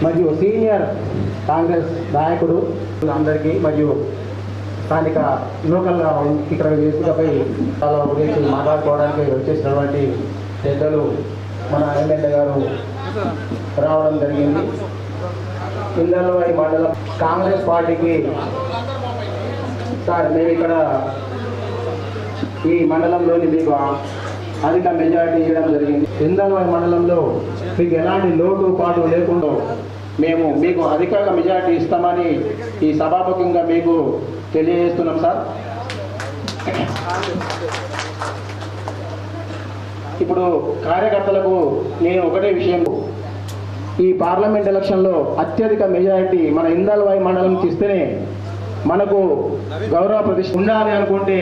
మరియు సీనియర్ కాంగ్రెస్ నాయకుడు అందరికీ మరియు స్థానిక లోకల్గా ఇక్కడ వేదికపై గురించి మాట్లాడుకోవడానికి వచ్చేసినటువంటి పెద్దలు మన ఎమ్మెల్యే గారు రావడం జరిగింది. ఇందల్వాయి మండలం కాంగ్రెస్ పార్టీకి సార్ మేము ఇక్కడ ఈ మండలంలోని మీకు అధిక మెజారిటీ ఇవ్వడం జరిగింది. ఇందల్వాయి మండలంలో మీకు ఎలాంటి లోటు పాటు లేకుండా మేము మీకు అధిక మెజారిటీ ఇస్తామని ఈ సభాముఖంగా మీకు తెలియజేస్తున్నాం సార్. ఇప్పుడు కార్యకర్తలకు నేను ఒకటే విషయం, ఈ పార్లమెంట్ ఎలక్షన్లో అత్యధిక మెజారిటీ మన ఇందల్వాయి మండలంకి ఇస్తేనే మనకు గౌరవ ప్రతిష్ఠ ఉండాలి అనుకుంటే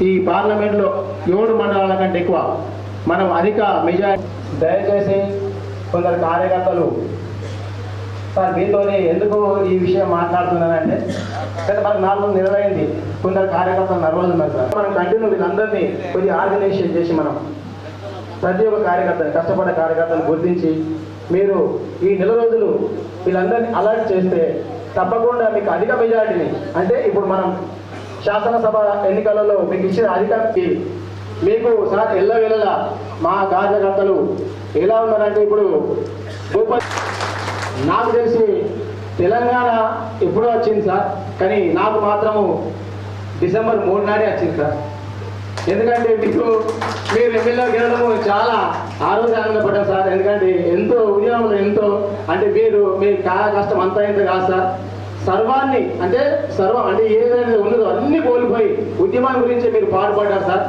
ఈ పార్లమెంట్లో 7 మండలాల కంటే ఎక్కువ మనం అధిక మెజారిటీ. దయచేసి కొందరు కార్యకర్తలు సార్ దీంతోనే ఎందుకు ఈ విషయం మాట్లాడుతున్నానంటే మనకు 4 నెలలైంది, కొందరు కార్యకర్తలు నర్వస్ ఉన్నారు సార్. మనం కంటిన్యూ వీళ్ళందరినీ కొద్దిగా ఆర్గనైజేషన్ చేసి మనం ప్రతి ఒక్క కార్యకర్తని కష్టపడే కార్యకర్తను గుర్తించి మీరు ఈ నెల రోజులు వీళ్ళందరినీ అలర్ట్ చేస్తే తప్పకుండా మీకు అధిక మెజారిటీని, అంటే ఇప్పుడు మనం శాసనసభ ఎన్నికలలో మీకు ఇచ్చిన అధికారికి మీకు సార్ ఎల్లవేళలా మా కార్యకర్తలు ఎలా ఉన్నారంటే ఇప్పుడు నాకు తెలిసి తెలంగాణ ఎప్పుడో వచ్చింది సార్, కానీ నాకు మాత్రము డిసెంబర్ 3 నాడే వచ్చింది సార్. ఎందుకంటే మీకు మీరు ఎమ్మెల్యే గెలవడము చాలా ఆరోగ్యంగా సార్. ఎందుకంటే ఎంతో ఉద్యమంలో ఎంతో అంటే మీ కష్టం అంతా ఇంత కాదు సార్. సర్వం అంటే ఏదైతే ఉన్నదో అన్ని కోల్పోయి ఉద్యమం గురించి మీరు పాటుపడ్డారు సార్.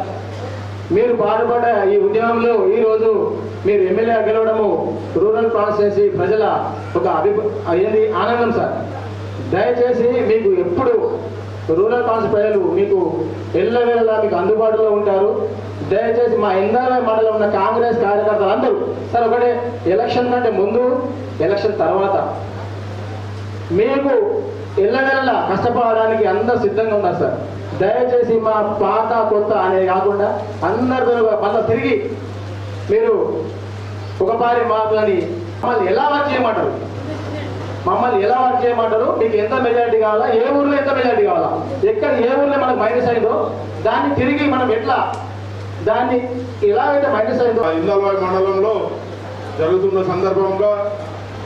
మీరు పాటుపడ్డ ఈ ఉద్యమంలో ఈరోజు మీరు ఎమ్మెల్యే గెలవడము రూరల్ కాన్స్టిట్యున్సీ ప్రజల ఒక ఆనందం సార్. దయచేసి మీకు ఎప్పుడు రూరల్ కాన్స్టిట్యున్సీ ప్రజలు మీకు ఎల్లవేళలా మీకు అందుబాటులో ఉంటారు. దయచేసి మా ఇందల్వాయి మండలంలో ఉన్న కాంగ్రెస్ కార్యకర్తలు అందరూ సార్ ఒకటే, ఎలక్షన్ కంటే ముందు ఎలక్షన్ తర్వాత మీకు ఎల్లవేళలా కష్టపడడానికి అందరూ సిద్ధంగా ఉన్నారు సార్. దయచేసి మా పాత కొత్త అనేది కాకుండా అందరితో మళ్ళీ తిరిగి మీరు ఒకపారి మాటలని మమ్మల్ని ఎలా వర్క్ చేయమంటారు, మీకు ఎంత మెజారిటీ కావాలా, ఏ ఊర్లో ఎంత మెజారిటీ కావాలా, ఎక్కడ ఏ ఊర్లో మనకు మైనస్ అయిందో దాన్ని తిరిగి మనం దాన్ని ఎలాగైతే మైనస్ అయిందో. ఇందల్వాయి మండలంలో జరుగుతున్న సందర్భంగా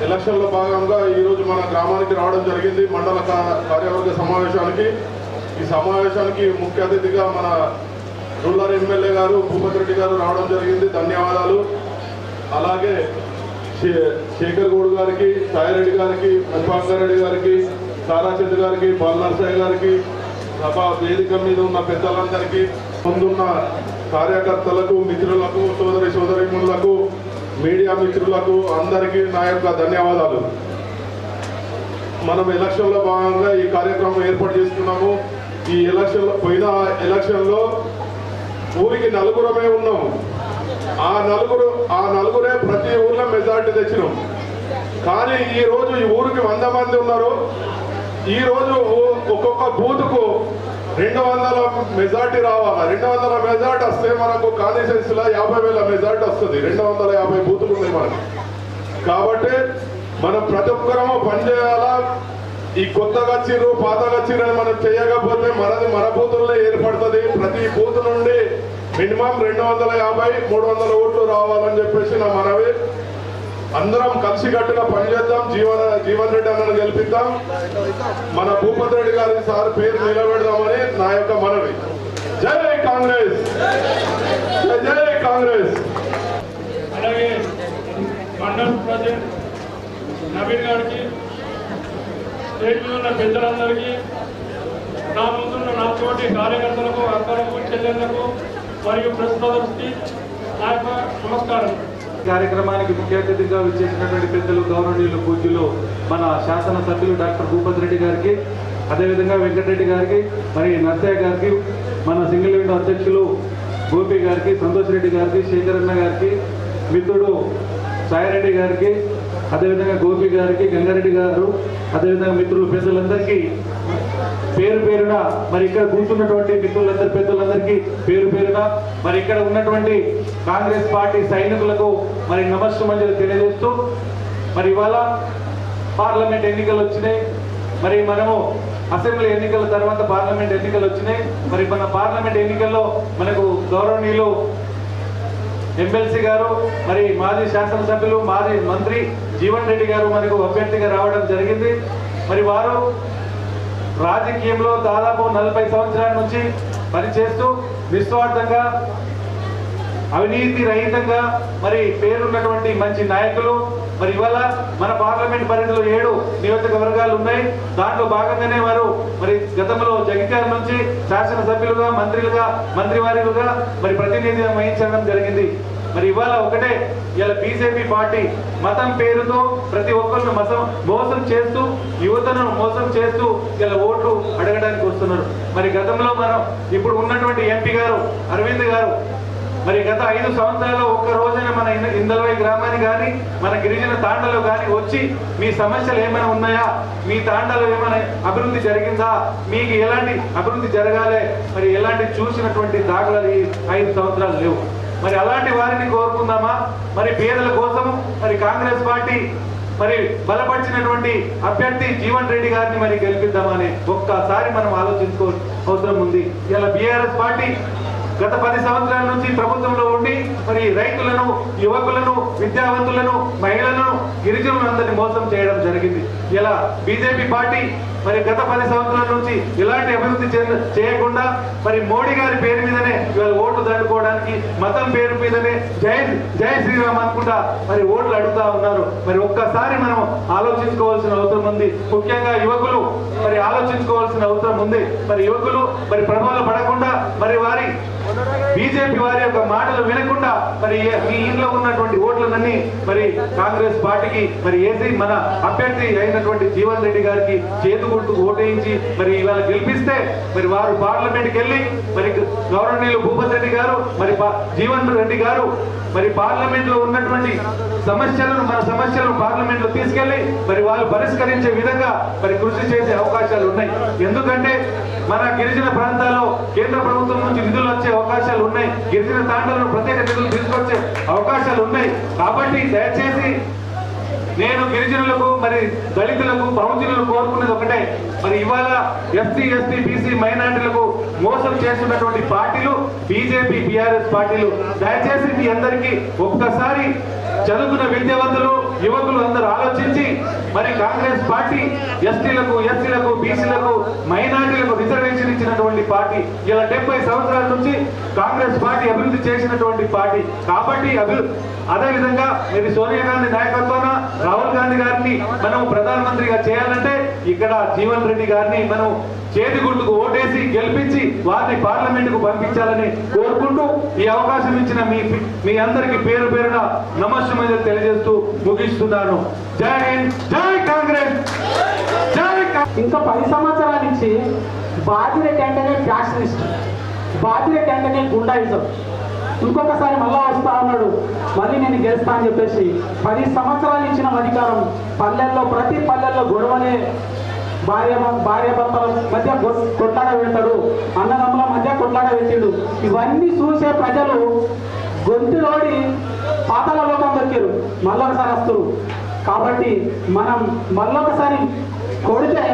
ఎలక్షన్లో భాగంగా ఈరోజు మన గ్రామానికి రావడం జరిగింది, మండల కార్యవర్గ సమావేశానికి. ఈ సమావేశానికి ముఖ్య అతిథిగా మన రూరల్ ఎమ్మెల్యే గారు భూపతి రెడ్డి గారు రావడం జరిగింది, ధన్యవాదాలు. అలాగే శేఖర్ గౌడ్ గారికి, సాయిరెడ్డి గారికి, పుష్పాంకర్ రెడ్డి గారికి, తారాచంద్ గారికి, బాలనరసయ్య గారికి, సభా వేదిక మీద ఉన్న పెద్దలందరికీ, ముందున్న కార్యకర్తలకు, మిత్రులకు, సోదరీమణులకు, మీడియా మిత్రులకు అందరికీ నా యొక్క ధన్యవాదాలు. మనం ఎలక్షన్లో భాగంగా ఈ కార్యక్రమం ఏర్పాటు చేసుకున్నాము. ఈ పోయిన ఎలక్షన్లో ఊరికి 4 ఉన్నాము. ఆ నలుగురే ప్రతి ఊర్లో మెజార్టీ తెచ్చినాం. కానీ ఈరోజు ఈ ఊరికి 100 మంది ఉన్నారు. ఈరోజు ఒక్కొక్క బూత్కు 200 మెజార్టీ రావాలా. 200 మెజార్టీ వస్తే మనకు కాన్స్టిట్యున్సీలో 50,000 మెజార్టీ వస్తుంది. 250 బూతులు ఉన్నాయి మనకు. కాబట్టి మనం ప్రతి ఒక్కరము పనిచేయాలా. ఈ కొత్తగా వచ్చిర్రు పాతగా వచ్చిర్రు అని మనం చేయకపోతే మన బూతుల్లో ఏర్పడుతుంది. ప్రతి బూత్ నుండి మినిమం 250, 300 ఓట్లు రావాలని చెప్పేసి నా మనవి. అందరం కలిసికట్టుగా పనిచేద్దాం. జీవన్ రెడ్డి అన్నను గెలిపిద్దాం. మన భూపతి రెడ్డి గారి సార్ పేరు నిలబెడదామని నా యొక్క మనవి. జై కాంగ్రెస్, జై కాంగ్రెస్. అలాగే మండల ప్రెసిడెంట్ నవీన్ గారికి, స్టేట్ మీద ఉన్న పెద్దలందరికీ, నా ముందున్న నా తోటి కార్యకర్తలకు, అక్కలకు, చెల్లెళ్లకు మరియు ప్రెస్ బ్రదర్స్కి నా యొక్క నమస్కారం. కార్యక్రమానికి ముఖ్య అతిథిగా విచ్చేసినటువంటి పెద్దలు, గౌరవనీయులు, పూజ్యులు మన శాసనసభ్యులు డాక్టర్ భూపతి రెడ్డి గారికి, అదేవిధంగా వెంకటరెడ్డి గారికి, మరి నర్సయ్య గారికి, మన సింగిల్ విండో అధ్యక్షులు గోపి గారికి, సంతోష్ రెడ్డి గారికి, శేఖరన్న గారికి, మిత్రుడు సాయిరెడ్డి గారికి, అదేవిధంగా గోపి గారికి, గంగారెడ్డి గారు, అదేవిధంగా మిత్రులు పెద్దలందరికీ పేరు పేరున, మరి ఇక్కడ కూర్చున్నటువంటి మిత్రులందరి పెద్దలందరికీ పేరు పేరున, మరి ఇక్కడ ఉన్నటువంటి కాంగ్రెస్ పార్టీ సైనికులకు మరి నమస్సుమంజలు తెలియజేస్తూ, మరి ఇవాళ పార్లమెంట్ ఎన్నికలు వచ్చినాయి. మరి మనము అసెంబ్లీ ఎన్నికల తర్వాత పార్లమెంట్ ఎన్నికలు వచ్చినాయి. మరి మన పార్లమెంట్ ఎన్నికల్లో మనకు గౌరవనీయులు ఎమ్మెల్సీ గారు, మరి మాజీ శాసనసభ్యులు, మాజీ మంత్రి జీవన్ రెడ్డి గారు మనకు అభ్యర్థిగా రావడం జరిగింది. మరి వారు రాజకీయంలో దాదాపు 40 సంవత్సరాల నుంచి పనిచేస్తూ నిస్వార్థంగా, అవినీతి రహితంగా మరి పేరున్నటువంటి మంచి నాయకులు. మరి ఇవాళ మన పార్లమెంట్ పరిధిలో 7 నియోజకవర్గాలు ఉన్నాయి. దాంట్లో భాగంగానే వారు మరి గతంలో జగిత్యాల నుంచి శాసనసభ్యులుగా, మంత్రులుగా, మంత్రివారిలుగా మరి ప్రాతినిధ్యం వహించడం జరిగింది. మరి ఇవాళ ఒకటే, ఇలా బీజేపీ పార్టీ మతం పేరుతో ప్రతి ఒక్కరిని మోసం చేస్తూ, యువతను మోసం చేస్తూ ఇలా ఓట్లు అడగడానికి వస్తున్నారు. మరి గతంలో మనం ఇప్పుడు ఉన్నటువంటి ఎంపీ గారు అరవింద్ గారు మరి గత 5 సంవత్సరాల్లో ఒక్క రోజైనా మన ఇందలవై గ్రామాన్ని కానీ, మన గిరిజన తాండలో కానీ వచ్చి మీ సమస్యలు ఏమైనా ఉన్నాయా, మీ తాండలో ఏమైనా అభివృద్ధి జరిగిందా, మీకు ఎలాంటి అభివృద్ధి జరగాలి, మరి ఎలాంటి చూసినటువంటి దాఖలాలు ఈ 5 సంవత్సరాలు లేవు. మరి అలాంటి వారిని కోరుకుందామా? మరి పేదల కోసం మరి కాంగ్రెస్ పార్టీ మరి బలపరిచినటువంటి అభ్యర్థి జీవన్ రెడ్డి గారిని మరి గెలిపిద్దామని ఒక్కసారి మనం ఆలోచించుకోవాల్సిన అవసరం ఉంది. ఇలా బీఆర్ఎస్ పార్టీ గత 10 సంవత్సరాల నుంచి ప్రభుత్వంలో ఉండి మరి రైతులను, యువకులను, విద్యావంతులను, మహిళలను, గిరిజనులను అందరినీ మోసం చేయడం జరిగింది. ఇలా బీజేపీ పార్టీ మరి గత 10 సంవత్సరాల నుంచి ఇలాంటి అభివృద్ధి చేయకుండా మరి మోడీ గారి పేరు మీదనే ఇవాళ ఓట్లు దండుకోవడానికి, మతం పేరు మీదనే జై శ్రీరామ్ అనుకుంటా మరి ఓట్లు అడుగుతా ఉన్నారు. మరి ఒక్కసారి మనం ఆలోచించుకోవాల్సిన అవసరం ఉంది. ముఖ్యంగా యువకులు మరి ఆలోచించుకోవాల్సిన అవసరం ఉంది. మరి యువకులు మరి ప్రభావాలు పడకుండా, మరి వారి బీజేపీ వారి యొక్క మాటలు వినకుండా మరి మీ ఇంట్లో ఉన్నటువంటి ఓట్లన్నీ మరి కాంగ్రెస్ పార్టీకి మరి వేసి మన అభ్యర్థి అయినటువంటి జీవన్ రెడ్డి గారికి చేతు గుర్తుకు ఓటేయించి మరి ఇవాళ గెలిపిస్తే మరి వారు పార్లమెంట్కి వెళ్ళి మరి గౌరవనీయులు భూపతి రెడ్డి గారు, మరి జీవన్ రెడ్డి గారు మరి పార్లమెంట్ లో ఉన్నటువంటి సమస్యలను, మన సమస్యలను పార్లమెంట్ లో తీసుకెళ్లి మరి వాళ్ళు పరిష్కరించే విధంగా మరి కృషి చేసే అవకాశాలు ఉన్నాయి. ఎందుకంటే మన గిరిజన ప్రాంతాల్లో కేంద్ర ప్రభుత్వం నుంచి నిధులు వచ్చే అవకాశాలు ఉన్నాయి. గిరిజన తాండలను ప్రత్యేక నిధులు తీసుకొచ్చే అవకాశాలు ఉన్నాయి. కాబట్టి దయచేసి నేను గిరిజనులకు, మరి దళితులకు, బహుజనులకు కోరుకునేది ఒకటే, మరి ఇవాళ ఎస్సీ, ఎస్టీ, బీసీ, మైనారిటీలకు మోసం చేస్తున్నటువంటి పార్టీలు బీజేపీ, బీఆర్ఎస్ పార్టీలు. దయచేసి మీ అందరికీ ఒక్కసారి చదువుకున్న విద్యావంతులు, యువకులు అందరూ ఆలోచించి మరి కాంగ్రెస్ పార్టీ ఎస్టీలకు, ఎస్సీలకు, బీసీలకు, మైనారిటీలకు రిజర్వేషన్ ఇచ్చినటువంటి పార్టీ. ఇలా 70 సంవత్సరాల నుంచి కాంగ్రెస్ పార్టీ అభివృద్ధి చేసినటువంటి పార్టీ. కాబట్టి అదేవిధంగా మరి సోనియా గాంధీ నాయకత్వాన రాహుల్ గాంధీ గారిని మనం ప్రధానమంత్రిగా చేయాలంటే ఇక్కడ జీవన్ రెడ్డి గారిని మనం చేతి గుర్తుకు ఓటేసి గెలిపించి వారిని పార్లమెంట్ కు పంపించాలని కోరుకుంటూ ఈ అవకాశం ఇచ్చిన మీ అందరికి పేరు పేరున నమస్సుమంజలు తెలియజేస్తూ ముగిస్తున్నాను. జై హింద్, జై కాంగ్రెస్, జై. ఇంకా 10 సంవత్సరాల నుంచి బాధిరెడ్డి అంటేనే ఫ్యాషనిస్ట్, బాధిరెడ్డి అంటేనే గుండాయిజం. ఇంకొకసారి మళ్ళా వస్తా ఉన్నాడు, మళ్ళీ నేను గెలుస్తా అని చెప్పేసి 10 సంవత్సరాలు ఇచ్చిన అధికారం. పల్లెల్లో, ప్రతి పల్లెల్లో గొడవలే, భార్యాభర్తల మధ్య కొట్లాడ పెడతాడు, అన్నదమ్ముల మధ్య కొట్లాడ పెట్టిండు. ఇవన్నీ చూసే ప్రజలు గొంతులోడి పాతాళ లోకం దొరికారు, మళ్ళొకసారి వస్తారు. కాబట్టి మనం మళ్ళొకసారి కొడితే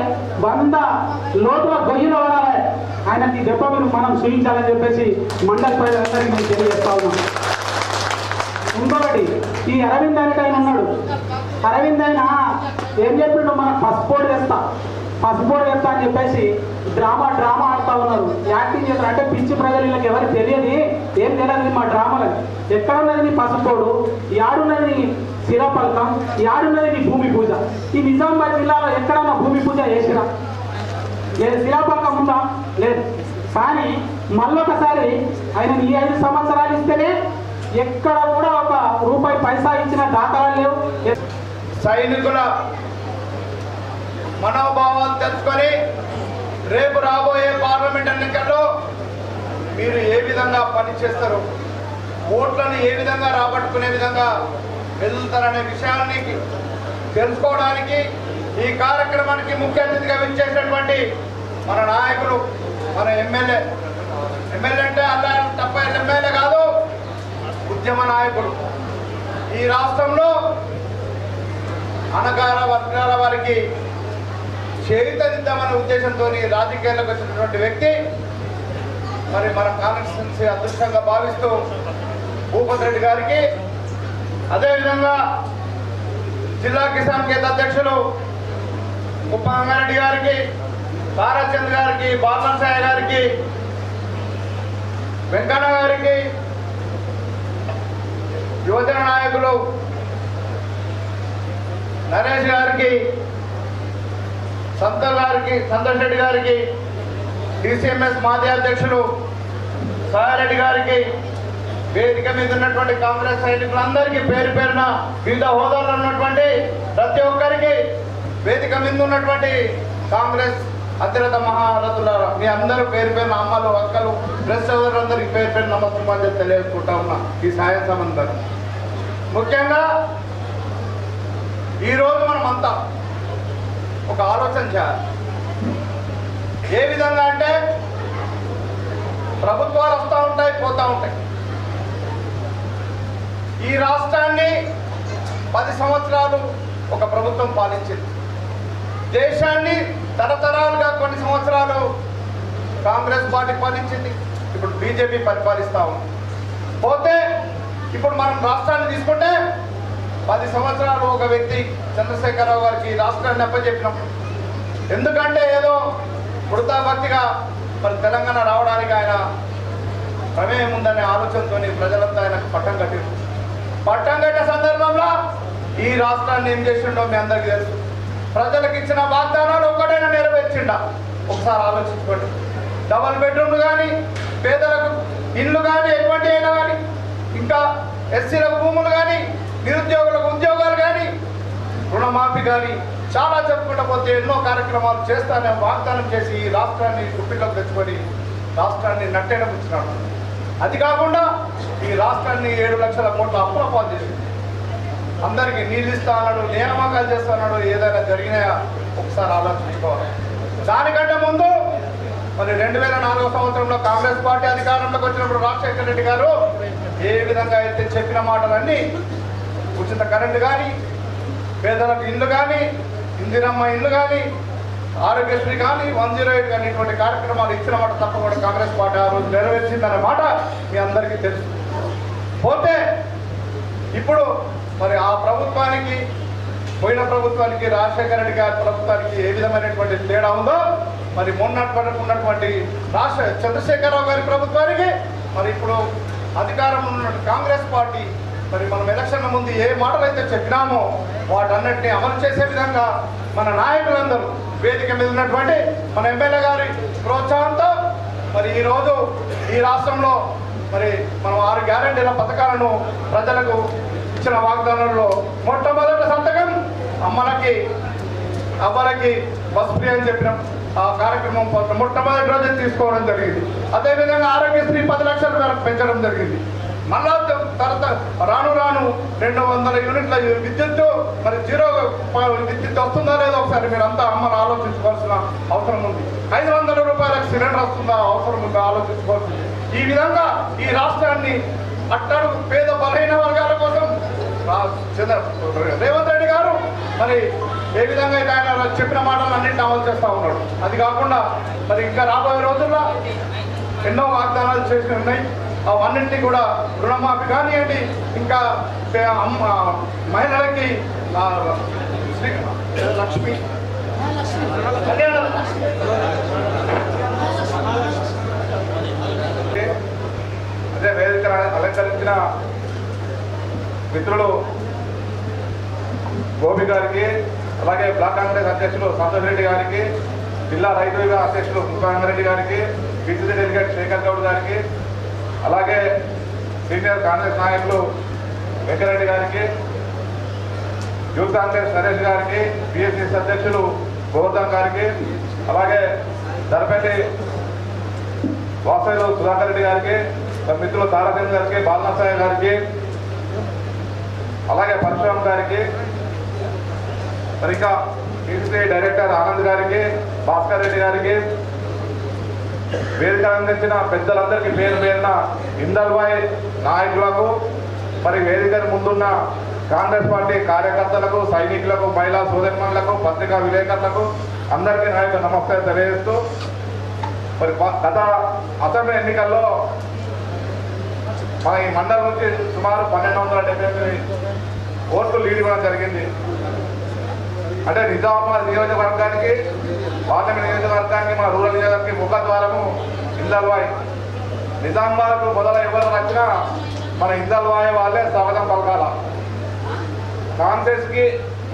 100 లోతుల గొయ్యిలో పడాలి. ఆయనకి దెబ్బ మీరు మనం చూపించాలని చెప్పేసి మండల ప్రజలందరికీ నేను తెలియజేస్తా ఉన్నాను. ఇంకొకటి, ఈ అరవింద్ అనేట ఆయన ఉన్నాడు. అరవింద్ ఆయన ఏం చెప్పిండు, మనం పసుపోడు తెస్తా అని చెప్పేసి డ్రామా ఆడుతూ ఉన్నారు, యాక్టింగ్ చేస్తారు. అంటే పిచ్చి ప్రజలు వీళ్ళకి ఎవరికి తెలియదు, ఏం తెలియదు మా డ్రామాలని. ఎక్కడ ఉన్నది నీ పసుపోడు, యాడున్నది నీ శిరపలకం, యాడున్నది నీ భూమి పూజ. ఈ నిజామాబాద్ జిల్లాలో ఎక్కడన్నా భూమి పూజ చేసిరా? లేదు. శిలాపలకం ఉందా? లేదు. కానీ మళ్ళొకసారి ఆయన ఈ 5 సంవత్సరాలు ఇస్తేనే ఎక్కడ కూడా ఒక రూపాయి పైసా ఇచ్చిన దాఖలాలు లేవు. సైనికుల మనోభావాలు తెలుసుకొని రేపు రాబోయే పార్లమెంట్ ఎన్నికల్లో మీరు ఏ విధంగా పనిచేస్తారు, ఓట్లను ఏ విధంగా రాబట్టుకునే విధంగా వెళ్తారనే విషయాన్ని తెలుసుకోవడానికి ఈ కార్యక్రమానికి ముఖ్య అతిథిగా విచ్చేసినటువంటి మన నాయకులు, మన ఎమ్మెల్యే అంటే అలా తప్ప ఎమ్మెల్యే కాదు, ఉద్యమ నాయకుడు. ఈ రాష్ట్రంలో అనగార వర్గాల వారికి చేయుతనిద్దామనే ఉద్దేశంతో రాజకీయాల్లోకి వచ్చినటువంటి వ్యక్తి, మరి మన కాన్స్టిట్యున్సీ అదృష్టంగా భావిస్తూ భూపతి రెడ్డి గారికి, అదేవిధంగా జిల్లా కిసాన్ కేంద్ర అధ్యక్షులు కుప్పంగారెడ్డి గారికి, తారాచంద్ గారికి, బాలసాయ గారికి, వెంకన్న గారికి, యువజన నాయకులు నరేష్ గారికి, సంతోష్ రెడ్డి గారికి, డిసిఎంఎస్ మాజీ అధ్యక్షులు సాయారెడ్డి గారికి, వేదిక మీద ఉన్నటువంటి కాంగ్రెస్ సైనికులందరికీ పేరు పేరున వివిధ హోదాలో ఉన్నటువంటి ప్రతి ఒక్కరికి, వేదిక మీద ఉన్నటువంటి కాంగ్రెస్ అత్యున్నత మహారథులారా, మీ అందరూ పేరు పేరున అమ్మలు, అక్కలు, ప్రెస్ సోదరులందరికీ పేరు పేరు నమస్కారం తెలియజేసుకుంటా ఉన్నా ఈ సాయ సంబంధం. ముఖ్యంగా ఈరోజు మనం అంతా ఒక ఆలోచన చేయాలి. ఏ విధంగా అంటే ప్రభుత్వాలు వస్తూ ఉంటాయి, పోతూ ఉంటాయి. ఈ రాష్ట్రాన్ని 10 సంవత్సరాలు ఒక ప్రభుత్వం పాలించింది. దేశాన్ని తరతరాలుగా కొన్ని సంవత్సరాలు కాంగ్రెస్ పార్టీ పాలించింది. ఇప్పుడు బీజేపీ పరిపాలిస్తూ ఉంది. పోతే ఇప్పుడు మనం రాష్ట్రాన్ని తీసుకుంటే 10 సంవత్సరాలు ఒక వ్యక్తి చంద్రశేఖరరావు గారికి రాష్ట్రాన్ని అప్పచెప్పినాం. ఎందుకంటే ఏదో వృత్తాభక్తిగా మరి తెలంగాణ రావడానికి ఆయన ప్రమేయం ఉందనే ఆలోచనతో ప్రజలంతా ఆయనకు పట్టం కట్టారు. పట్టం కట్టే సందర్భంలో ఈ రాష్ట్రాన్ని ఏం చేసిండో మీ అందరికీ తెలుసు. ప్రజలకు ఇచ్చిన వాగ్దానాలు ఒక్కటైనా నెరవేర్చిండా? ఒకసారి ఆలోచించుకోండి. డబల్ బెడ్రూమ్లు కానీ, పేదలకు ఇళ్ళు కానీ, ఎటువంటి అయినా కానీ, ఇంకా ఎస్సీలకు భూములు కానీ, నిరుద్యోగులకు ఉద్యోగాలు కానీ, రుణమాఫీ కానీ, చాలా చెప్పుకుంటూ పోతే ఎన్నో కార్యక్రమాలు చేస్తానని వాగ్దానం చేసి ఈ రాష్ట్రాన్ని గుప్పిలోకి తెచ్చుకొని రాష్ట్రాన్ని నట్టేయడం వచ్చినాడు. అది కాకుండా ఈ రాష్ట్రాన్ని 7 లక్షల కోట్ల అప్పుల పాలు చేసింది. అందరికీ నీళ్ళు ఇస్తా అన్నాడు, నియామకాలు చేస్తున్నాడు. ఏదైనా జరిగినాయా ఒకసారి ఆలోచించుకోవాలి. దానికంటే ముందు మరి 2004 సంవత్సరంలో కాంగ్రెస్ పార్టీ అధికారంలోకి వచ్చినప్పుడు రాజశేఖర రెడ్డి గారు ఏ విధంగా అయితే చెప్పిన మాటలన్నీ, ఉచిత కరెంటు కానీ, పేదలకు ఇల్లు కానీ, ఇందిరమ్మ ఇల్లు కానీ, ఆరోగ్యశ్రీ కానీ, 108 కానీ, ఇటువంటి కార్యక్రమాలు ఇచ్చిన మాట తప్పకుండా కాంగ్రెస్ పార్టీ ఆ రోజు నెరవేర్చిందనే మాట మీ అందరికీ తెలుసు. పోతే ఇప్పుడు మరి ఆ ప్రభుత్వానికి, పోయిన ప్రభుత్వానికి, రాజశేఖర రెడ్డి గారి ప్రభుత్వానికి ఏ విధమైనటువంటి తేడా ఉందో మరి ఉన్నటువంటి చంద్రశేఖరరావు గారి ప్రభుత్వానికి మరి ఇప్పుడు అధికారం ఉన్న కాంగ్రెస్ పార్టీ మరి మనం ఎలక్షన్ల ముందు ఏ మాటలు అయితే చెప్పినామో వాటన్నిటిని అమలు చేసే విధంగా మన నాయకులందరూ వేదిక మీద ఉన్నటువంటి మన ఎమ్మెల్యే గారి ప్రోత్సాహంతో మరి ఈరోజు ఈ రాష్ట్రంలో మరి మనం 6 గ్యారెంటీల పథకాలను ప్రజలకు ఇచ్చిన వాగ్దానంలో మొట్టమొదటి సంతకం అమ్మలకి, అవ్వలకి బస్ ఫ్రీ అని చెప్పినాం. ఆ కార్యక్రమం మొట్టమొదటి రోజే తీసుకోవడం జరిగింది. అదేవిధంగా ఆరోగ్యశ్రీ 10 లక్షల వరకు పెంచడం జరిగింది. మళ్ళా తర్వాత రాను 200 యూనిట్ల విద్యుత్, మరి 0 విద్యుత్ వస్తుందా లేదో ఒకసారి మీరు అంతా అమ్మను ఆలోచించుకోవాల్సిన అవసరం ఉంది. 500 రూపాయలకు సిలిండర్ వస్తుందా అవసరం ఉందా ఆలోచించుకోవాల్సింది. ఈ విధంగా ఈ రాష్ట్రాన్ని అట్టడుగు పేద బలహీన వర్గాల కోసం రేవంత్ రెడ్డి గారు మరి ఏ విధంగా అయితే ఆయన చెప్పిన మాటలు అన్నింటినీ అమలు చేస్తూ ఉన్నాడు. అది కాకుండా మరి ఇంకా రాబోయే రోజుల్లో ఎన్నో వాగ్దానాలు చేసి ఉన్నాయి. అవన్నింటినీ కూడా రుణమాఫీ కానివ్వండి, ఇంకా మహిళలకి లక్ష్మి అదే వేదిక అలంకరించిన మిత్రులు గోపి గారికి, అలాగే బ్లాక్ కాంగ్రెస్ అధ్యక్షులు సంతోష్ రెడ్డి గారికి, జిల్లా రైతు విభాగ అధ్యక్షులు కృష్ణారెడ్డి గారికి, పిసిసి డెలిగేట్ శేఖర్ గౌడ్ గారికి, అలాగే సీనియర్ కాంగ్రెస్ నాయకులు వెంకరెడ్డి గారికి, యూత్ కాంగ్రెస్ నరేష్ గారికి, పిఎస్సిసి అధ్యక్షులు గోవర్ధన్ గారికి, అలాగే దర్పల్లి వాసవిలో సుధాకర్ రెడ్డి గారికి, మిత్రులు తారచంద్ర గారికి, బాలనాథయ్య గారికి, అలాగే పరశురామ్ గారికి, మరి ఇంకా పిసిసి డైరెక్టర్ ఆనంద్ గారికి, భాస్కర్ రెడ్డి గారికి, వేదిక అందించిన పెద్దలందరికీ పేరు పేరున ఇందల్వాయ్ నాయకులకు, మరి వేదిక ముందున్న కాంగ్రెస్ పార్టీ కార్యకర్తలకు, సైనికులకు, మహిళా సోదరిమణులకు, పత్రికా విలేకరులకు అందరికీ నా యొక్క నమస్కారం తెలియజేస్తూ, మరి గత అసెంబ్లీ ఎన్నికల్లో మన ఈ మండలం నుంచి సుమారు 1278 ఓట్లు లీడ్ ఇవ్వడం జరిగింది. అంటే నిజామాబాద్ నియోజకవర్గానికి, పార్లమెంట్ నియోజకవర్గానికి, మన రూరల్ నియోజకవర్గానికి ముఖద్వారము ఇందల్వాయ్. నిజామాబాద్కు మొదలు ఎవరు వచ్చినా మన ఇందల్వాయ్ వాళ్ళే స్వాగతం పలకాల. కాంగ్రెస్కి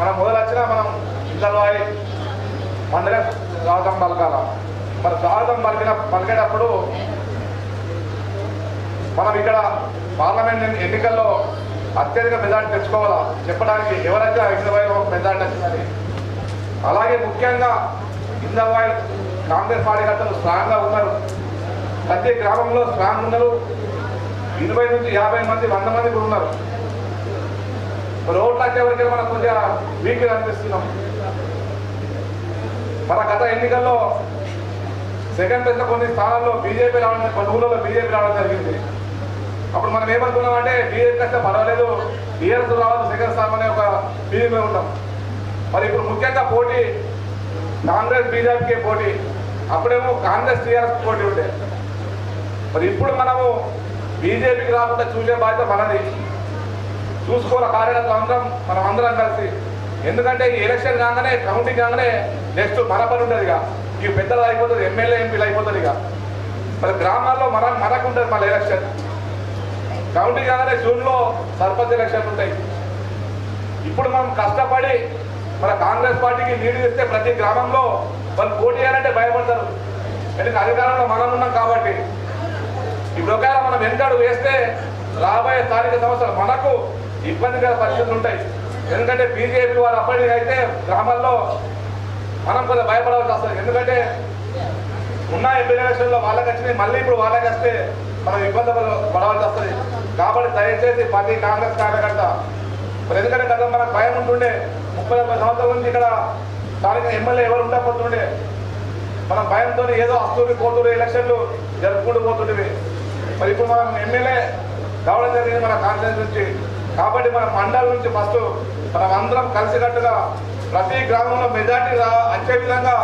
మనం మొదలు వచ్చినా మనం ఇందల్వాయ్ మండలే స్వాగతం పలకాల. మరి స్వాగతం పలికేటప్పుడు మనం ఇక్కడ పార్లమెంట్ ఎన్నికల్లో అత్యధిక మెజార్టీ తెచ్చుకోవాలా చెప్పడానికి ఎవరైతే ఇందల్వాయ్ మెజార్టీ వచ్చిందని. అలాగే ముఖ్యంగా ఇందల్వాయ్ కాంగ్రెస్ కార్యకర్తలు స్ట్రాంగ్గా ఉన్నారు. ప్రతి గ్రామంలో స్ట్రాంగ్ ఉన్నారు. 20 నుంచి 50 మంది 100 మంది కూడా ఉన్నారు. మరి ఓట్లు వచ్చేవరకు మనం కొద్దిగా వీక్గా అనిపిస్తున్నాం. మన గత ఎన్నికల్లో సెకండ్ ప్లేస్లో కొన్ని స్థానాల్లో బీజేపీ రావడం, కొన్ని ఊళ్ళలో బీజేపీ రావడం జరిగింది. అప్పుడు మనం ఏమనుకున్నామంటే బీజేపీ వస్తే పర్వాలేదు, టీఆర్ఎస్ రావాలి సెకండ్ స్థానం అనే ఒక ఫీలింగ్లో ఉన్నాం. మరి ఇప్పుడు ముఖ్యంగా పోటీ కాంగ్రెస్ బీజేపీకే పోటీ. అప్పుడేమో కాంగ్రెస్ టీఆర్ఎస్ పోటీ ఉండే. మరి ఇప్పుడు మనము బీజేపీకి రాకుండా చూసే బాధ్యత మనది. చూసుకోవాలి కార్యకర్తలు మనం అందరం కలిసి. ఎందుకంటే ఈ ఎలక్షన్ కాగానే, కౌంటింగ్ కాగానే నెక్స్ట్ మన పని ఉంటుంది. ఇక ఈ పెద్దలు అయిపోతుంది, ఎమ్మెల్యే ఎంపీలు అయిపోతుంది. ఇక మరి గ్రామాల్లో మనకు ఉంటుంది మళ్ళీ ఎలక్షన్. కౌంటింగ్ కాగానే జూన్లో సర్పంచ్ ఎలక్షన్లు ఉంటాయి. ఇప్పుడు మనం కష్టపడి మన కాంగ్రెస్ పార్టీకి లీడ్ ఇస్తే ప్రతి గ్రామంలో వాళ్ళు పోటీ చేయాలంటే భయపడతారు. ఎందుకంటే అధికారంలో మనం ఉన్నాం కాబట్టి. ఇప్పుడు ఒకవేళ మనం వెనుకడు వేస్తే రాబోయే స్థానిక సంస్థలు మనకు ఇబ్బందికర పరిస్థితులు ఉంటాయి. ఎందుకంటే బీజేపీ వారు అప్పటికి అయితే గ్రామాల్లో మనం కొంచెం భయపడవలసి వస్తుంది. ఎందుకంటే ఉన్న ఎంపీ ఎలక్షన్లో వాళ్ళకి వచ్చినాయి, మళ్ళీ ఇప్పుడు వాళ్ళకి వస్తే మనం ఇబ్బంది పడవలసి వస్తుంది. కాబట్టి దయచేసి ప్రతి కాంగ్రెస్ కార్యకర్త మరి ఎందుకంటే గత మనకు భయం ఉంటుండే. 30-40 సంవత్సరాల నుంచి ఇక్కడ స్థానిక ఎమ్మెల్యే ఎవరు ఉండకపోతుండే. మనం భయంతో ఏదో అస్తూరి పోతుండే ఎలక్షన్లు జరుపుకుంటూ పోతుండేవి. మరి ఇప్పుడు మనం ఎమ్మెల్యే రావడం జరిగింది మన కాన్ఫరెన్స్ నుంచి. కాబట్టి మన మండలం నుంచి ఫస్ట్ మనం అందరం కలిసికట్టుగా ప్రతి గ్రామంలో మెజార్టీ వచ్చే విధంగా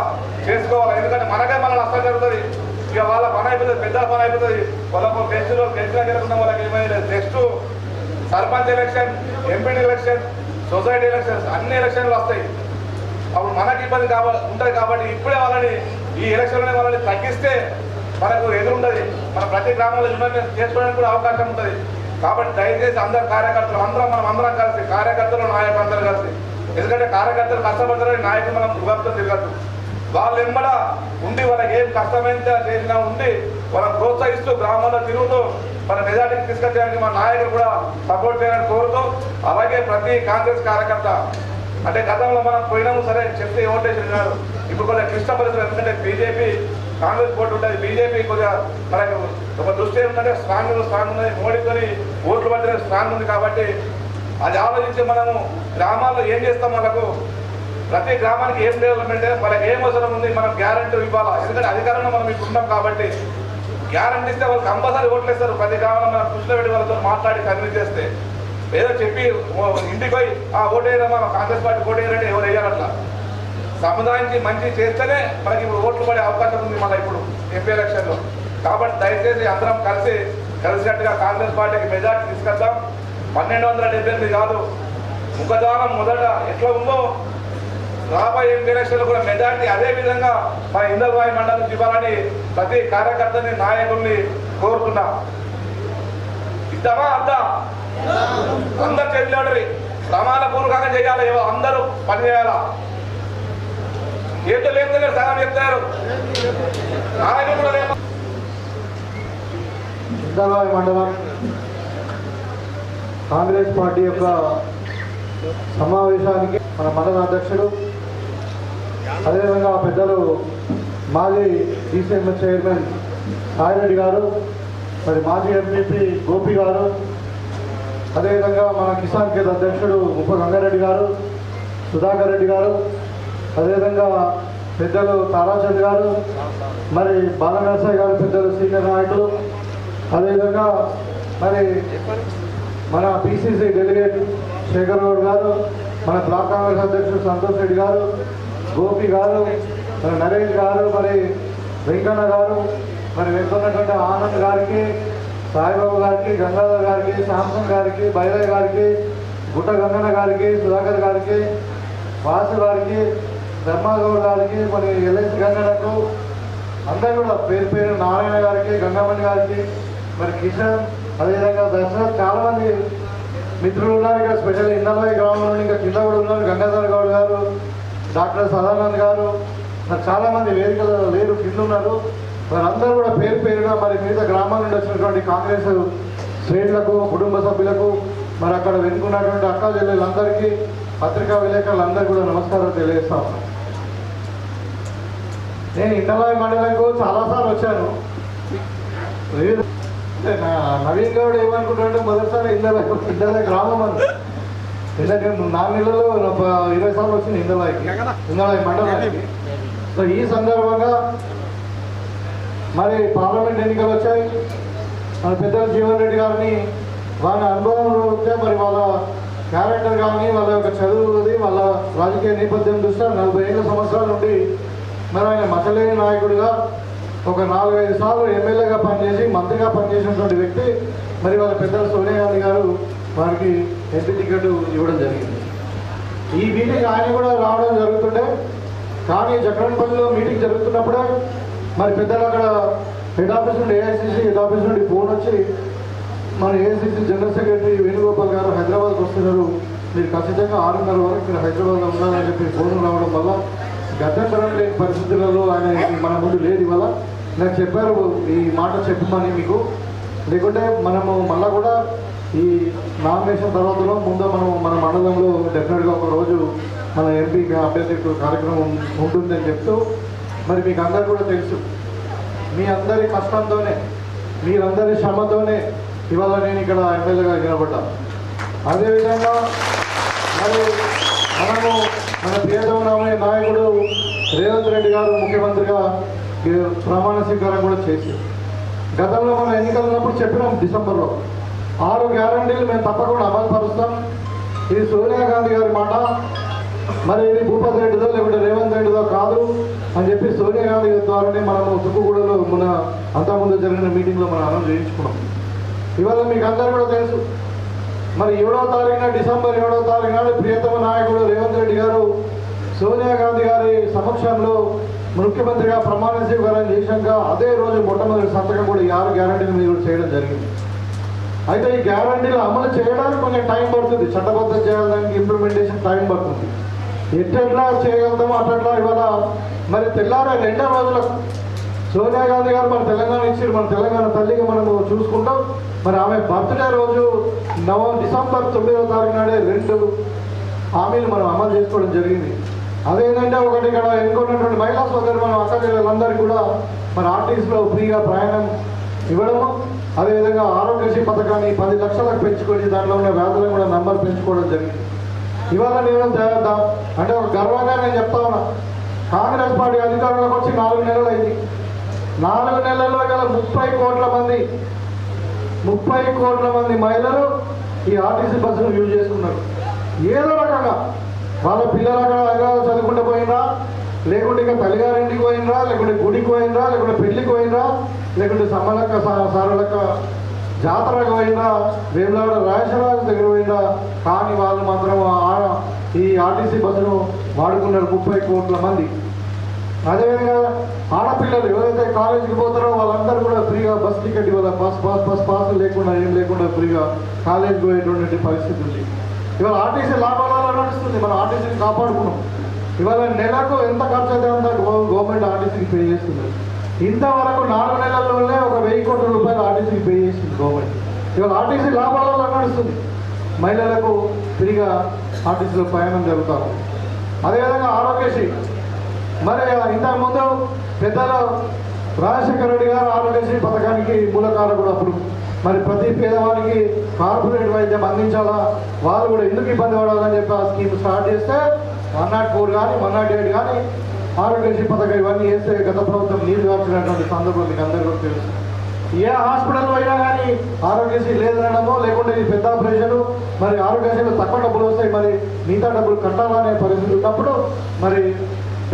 చేసుకోవాలి. ఎందుకంటే మనకే మన నష్టం జరుగుతుంది. ఇక వాళ్ళ పని అయిపోతుంది, పెద్దల పని అయిపోతుంది. వాళ్ళకు గెలిచినా జరుగుతున్న వాళ్ళకి ఏమైనా next sarpanch election, MPD election, society elections అన్ని ఎలక్షన్లు వస్తాయి. అప్పుడు మనకి ఇబ్బంది ఉంటుంది. కాబట్టి ఇప్పుడే వాళ్ళని ఈ ఎలక్షన్లోనే వాళ్ళని తగ్గిస్తే మనకు ఎదురుంటుంది. మన ప్రతి గ్రామంలో ఇన్వెస్ట్మెంట్ చేసుకోవడానికి కూడా అవకాశం ఉంటుంది. కాబట్టి దయచేసి అందరు కార్యకర్తలు మనం అందరం కలిసి, కార్యకర్తలు నాయకులు అందరూ కలిసి, ఎందుకంటే కార్యకర్తలు కష్టపడతారని నాయకులు మనం ఉగాపుతో తిరగద్దు. వాళ్ళు ఎంబడ ఉండి వాళ్ళకి ఏం కష్టమైతే చేసినా ఉండి వాళ్ళని ప్రోత్సహిస్తూ గ్రామాల్లో తిరుగుతూ మన మెజార్టీకి తీసుకొచ్చేయడానికి మన నాయకులు కూడా సపోర్ట్ చేయాలని కోరుతూ, అలాగే ప్రతి కాంగ్రెస్ కార్యకర్త అంటే గతంలో మనం పోయినాము సరే చెప్తే ఓటేషన్ కాదు. ఇప్పుడు కొద్దిగా క్లిష్ట పరిస్థితులు. ఎందుకంటే బీజేపీ కాంగ్రెస్ పోటీ ఉంటుంది. బీజేపీ కొద్దిగా మనకు ఒక దృష్టి ఏమిటంటే స్ట్రాంగ్ ఉన్నది. మోడీతోని ఓట్లు పడితే స్ట్రాంగ్ ఉంది. కాబట్టి అది ఆలోచించి మనము గ్రామాల్లో ఏం చేస్తాం, వాళ్ళకు ప్రతి గ్రామానికి ఏం డెవలప్మెంట్, వాళ్ళకి ఏం అవసరం ఉంది, మనం గ్యారంటీ ఇవ్వాలా. ఎందుకంటే అధికారంలో మనం ఇప్పుడు ఉన్నాం కాబట్టి గ్యారంటీ ఇస్తే వాళ్ళు కంపల్సరీ ఓట్లు వేస్తారు. ప్రతి గ్రామంలో మనం దృష్టిలో పెట్టి వాళ్ళతో మాట్లాడి కన్విన్స్ చేస్తే ఏదో చెప్పి ఇంటికి పోయి ఓటేయరా మన కాంగ్రెస్ పార్టీ ఓటేయాలంటే ఎవరు వేయాలట్లా సముదాయానికి మంచి చేస్తేనే మనకి ఇప్పుడు ఓట్లు పడే అవకాశం ఉంది మళ్ళీ ఇప్పుడు ఎంపీ ఎలక్షన్లో. కాబట్టి దయచేసి అందరం కలిసినట్టుగా కాంగ్రెస్ పార్టీకి మెజార్టీ తీసుకొద్దాం. 1278 కాదు, ముఖద్వారం మొదట ఎట్లా ఉందో రాబోయే ఎంపీ ఎలక్షన్లో కూడా మెజార్టీ అదే విధంగా మన ఇందల్వాయి మండలం ఇవ్వాలని ప్రతి కార్యకర్తని నాయకుల్ని కోరుతున్నా. ఇద్దామా అద్దా? అందరు చెల్లి ప్రమాణపూర్వకంగా చేయాలి, అందరూ పని చేయాలా. ఏదో లేదు సగం చెప్తారు ఇందల్వాయి మండలం కాంగ్రెస్ పార్టీ యొక్క సమావేశానికి మన మండల అధ్యక్షుడు, అదేవిధంగా పెద్దలు మాజీ డీసీఎంఎస్ చైర్మన్ సాయిరెడ్డి గారు, మరి మాజీ ఎంపీపీ గోపి గారు, అదేవిధంగా మన కిసాన్ కేంద్ర అధ్యక్షుడు ముప్ప గంగారెడ్డి గారు, సుధాకర్ రెడ్డి గారు, అదేవిధంగా పెద్దలు తారాచంద్ గారు, మరి బాలనరసయ్య గారు పెద్దలు సీనియర్ నాయకులు, అదేవిధంగా మరి మన పిసిసి డెలిగేట్ శేఖర్ గౌడ్ గారు, మన బ్లాక్ కాంగ్రెస్ అధ్యక్షుడు సంతోష్ రెడ్డి గారు, గోపి గారు, మన నరేష్ గారు, మరి వెంకన్న గారు, మరి వెళ్తున్నటువంటి ఆనంద్ గారికి, సాయిబాబు గారికి, గంగాధర్ గారికి, శాంసంగ్ గారికి, బైరయ్య గారికి, గుట్ట గంగన్న గారికి, సుధాకర్ గారికి, వాసు గారికి, ధర్మాగౌడ్ గారికి, మరి ఎల్ఎస్ గంగన్నకు అందరూ కూడా పేరు పేరు నారాయణ గారికి, గంగామణి గారికి, మరి కిషన్, అదేవిధంగా దశరథ్, చాలామంది మిత్రులు ఉన్నారు ఇక్కడ. స్పెషల్ ఇందల్వాయి గ్రామం నుండి ఇంకా కింద కూడా ఉన్నారు. గంగాధర్ గౌడ్ గారు, డాక్టర్ సదానంద్ గారు, మరి చాలామంది వేదికలు లేరు, కింద ఉన్నారు. మరి అందరూ కూడా పేరు పేరుగా మరి మిగతా గ్రామాల నుండి వచ్చినటువంటి కాంగ్రెస్ శ్రేణులకు, కుటుంబ సభ్యులకు, మరి అక్కడ వెనుకున్నటువంటి అక్క చెల్లెలందరికీ, పత్రికా విలేకరులందరికీ కూడా నమస్కారం తెలియజేస్తాం. నేను ఇందల్వాయి మండలంకు చాలాసార్లు వచ్చాను. నవీన్ గౌడ్ ఏమనుకుంటాడంటే మొదటిసారి ఇందల్వాయి గ్రామం అని, ఎందుకంటే 4 నెలల్లో 20 సార్లు వచ్చింది ఇందల్వాయి మండలానికి. సో ఈ సందర్భంగా మరి పార్లమెంట్ ఎన్నికలు వచ్చాయి. మన పెద్దలు జీవన్ రెడ్డి గారిని వాళ్ళ అనుభవంలో ఉంటే మరి వాళ్ళ క్యారెక్టర్ కానీ వాళ్ళ యొక్క చదువుది వాళ్ళ రాజకీయ నేపథ్యం దృష్ట్యా 45 సంవత్సరాల నుండి మరి ఆయన మచ్చలేని నాయకుడిగా ఒక 4-5 సార్లు ఎమ్మెల్యేగా పనిచేసి మంత్రిగా పనిచేసినటువంటి వ్యక్తి. మరి వాళ్ళ పెద్దలు సోనియా గాంధీ గారు వారికి ఎంపీ టికెట్ ఇవ్వడం జరిగింది. ఈ మీటింగ్ ఆయన కూడా రావడం జరుగుతుండే, కానీ జగన్పల్లిలో మీటింగ్ జరుగుతున్నప్పుడే మరి పెద్దలు అక్కడ హెడ్ ఆఫీస్ నుండి ఏఐసిసి హెడ్ ఆఫీస్ నుండి ఫోన్ వచ్చి మన ఏఐసిసి జనరల్ సెక్రటరీ వేణుగోపాల్ గారు హైదరాబాద్కి వస్తున్నారు, మీరు ఖచ్చితంగా 6:30 వరకు మీరు హైదరాబాద్లో ఉండాలని చెప్పి ఫోన్ రావడం వల్ల గతంతరం లేని పరిస్థితులలో ఆయన మన ముందు లేదు. ఇవాళ నాకు చెప్పారు ఈ మాట చెప్పమని మీకు, లేకుంటే మనము మళ్ళా కూడా ఈ నామినేషన్ తర్వాతలో ముందు మన మండలంలో డెఫినెట్గా ఒక రోజు మన ఎంపీ అభ్యర్థి కార్యక్రమం ఉంటుందని చెప్తూ, మరి మీకు అందరు కూడా తెలుసు మీ అందరి కష్టంతోనే మీరందరి శ్రమతోనే ఇవాళ నేను ఇక్కడ ఎమ్మెల్యేగా నిలబడ్డాను. అదేవిధంగా మరి మనము మన ప్రియతమ నాయకుడు రేవంత్ రెడ్డి గారు ముఖ్యమంత్రిగా ప్రమాణ స్వీకారం కూడా చేసి, గతంలో మనం ఎన్నికలు ఉన్నప్పుడు చెప్పినాం డిసెంబర్లో 6 గ్యారంటీలు మేము తప్పకుండా అమలు పరుస్తాం. ఇది సోనియా గాంధీ గారి మాట, మరి ఇది భూపతి రెడ్డిదో లేకుంటే రేవంత్ రెడ్డిదో కాదు అని చెప్పి సోనియా గాంధీ ద్వారానే మనము తుక్కుగూడలో మన అంతకుముందు జరిగిన మీటింగ్లో మనం అనౌన్స్ చేయించుకున్నాం. ఇవాళ మీకు అందరూ కూడా తెలుసు, మరి 7వ తారీఖున డిసెంబర్ 7వ తారీఖు నాడు ప్రియతమ నాయకుడు రేవంత్ రెడ్డి గారు సోనియా గాంధీ గారి సమక్షంలో ముఖ్యమంత్రిగా ప్రమాణ స్వీకారం చేశాక అదే రోజు మొట్టమొదటి సంతకం కూడా ఈ 6 గ్యారంటీలు మీరు చేయడం జరిగింది. అయితే ఈ గ్యారంటీలు అమలు చేయడానికి కొంచెం టైం పడుతుంది, చట్టబద్ధం చేయడానికి ఇంప్లిమెంటేషన్ టైం పడుతుంది. ఎట్లా చేయగలుగుతామో అట్లా ఇవాళ మరి తెల్లారే 2 రోజులకు సోనియా గాంధీ గారు మన తెలంగాణ ఇచ్చారు, మన తెలంగాణ తల్లిగా మనము చూసుకుంటాం. మరి ఆమె బర్త్డే రోజు డిసెంబర్ 9వ తారీఖు నాడే 2 హామీలు మనం అమలు చేసుకోవడం జరిగింది. అదేంటంటే ఒకటి ఇక్కడ ఎన్నుకున్నటువంటి మహిళా సోదరు మనం అక్క చెల్లెలందరికీ కూడా మన ఆర్టీసీలో ఫ్రీగా ప్రయాణం ఇవ్వడము, అదేవిధంగా ఆరోగ్యశ్రీ పథకాన్ని 10 లక్షలకు పెంచుకొని దాంట్లో ఉన్న వ్యాధులను కూడా నంబర్ పెంచుకోవడం జరిగింది. ఇవాళ నేను అంటే ఒక గర్వంగా నేను చెప్తా ఉన్నా, కాంగ్రెస్ పార్టీ అధికారంలోకి వచ్చి 4 నెలలు అయింది. 4 నెలల్లో గల 30 కోట్ల మంది మహిళలు ఈ ఆర్టీసీ బస్సును యూజ్ చేసుకున్నారు. ఏదో రకంగా వాళ్ళ పిల్లలు అక్కడ హైదరాబాద్ చదువుకుంటూ పోయినరా, లేకుంటే ఇక తల్లిగారింటికి పోయినరా, లేకుంటే గుడికి పోయినరా, లేకుంటే పెళ్లికి పోయినరా, లేకుంటే సమ్మలక్క సారలక్క జాతరకు పోయినరా, వేములవాడ రాజేశ్వరరాజు దగ్గర పోయినరా, కానీ వాళ్ళు మాత్రం ఈ ఆర్టీసీ బస్సును వాడుకున్నారు 30 కోట్ల మంది. అదేవిధంగా ఆడపిల్లలు ఎవరైతే కాలేజీకి పోతారో వాళ్ళందరూ కూడా ఫ్రీగా బస్ టికెట్ ఇవ్వాలి, పాస్ లేకుండా ఏం లేకుండా ఫ్రీగా కాలేజీకి పోయేటువంటి పరిస్థితి ఉంది. ఇవాళ ఆర్టీసీ లాభాలలో నడుస్తుంది. మనం ఆర్టీసీని కాపాడుకున్నాం. ఇవాళ నెలకు ఎంత ఖర్చు అయితే అంత గవర్నమెంట్ ఆర్టీసీకి పే చేస్తుంది. ఇంతవరకు 4 నెలల్లోనే ఒక 1000 కోట్ల రూపాయలు ఆర్టీసీకి పే చేసింది గవర్నమెంట్. ఇవాళ ఆర్టీసీ లాభాలలో నడుస్తుంది. మహిళలకు ఫ్రీగా ఆర్టీసీలో ప్రయాణం జరుగుతారు. అదేవిధంగా ఆరోగ్యశ్రీ మరి ఇంతకుముందు పెద్దలు రాజశేఖర రెడ్డి గారు ఆరోగ్యశ్రీ పథకానికి మూలకారకుడు. అప్పుడు మరి ప్రతి పేదవానికి కార్పొరేట్ వైద్యం అందించాలా, వాళ్ళు కూడా ఎందుకు ఇబ్బంది పడాలని చెప్పి ఆ స్కీమ్ స్టార్ట్ చేస్తే 104 కానీ 108 కానీ ఆరోగ్యశ్రీ పథకం ఇవన్నీ వేస్తే గత ప్రభుత్వం నీరు కాల్చినటువంటి సందర్భం మీకు అందరికీ తెలుసు. ఏ హాస్పిటల్ పోయినా కానీ ఆరోగ్యశ్రీ లేదనడమో, లేకుంటే ఈ పెద్ద ఆపరేషన్ మరి ఆరోగ్యశ్రీలో తక్కువ డబ్బులు వస్తాయి, మరి మిగతా డబ్బులు కట్టాలనే పరిస్థితి ఉన్నప్పుడు మరి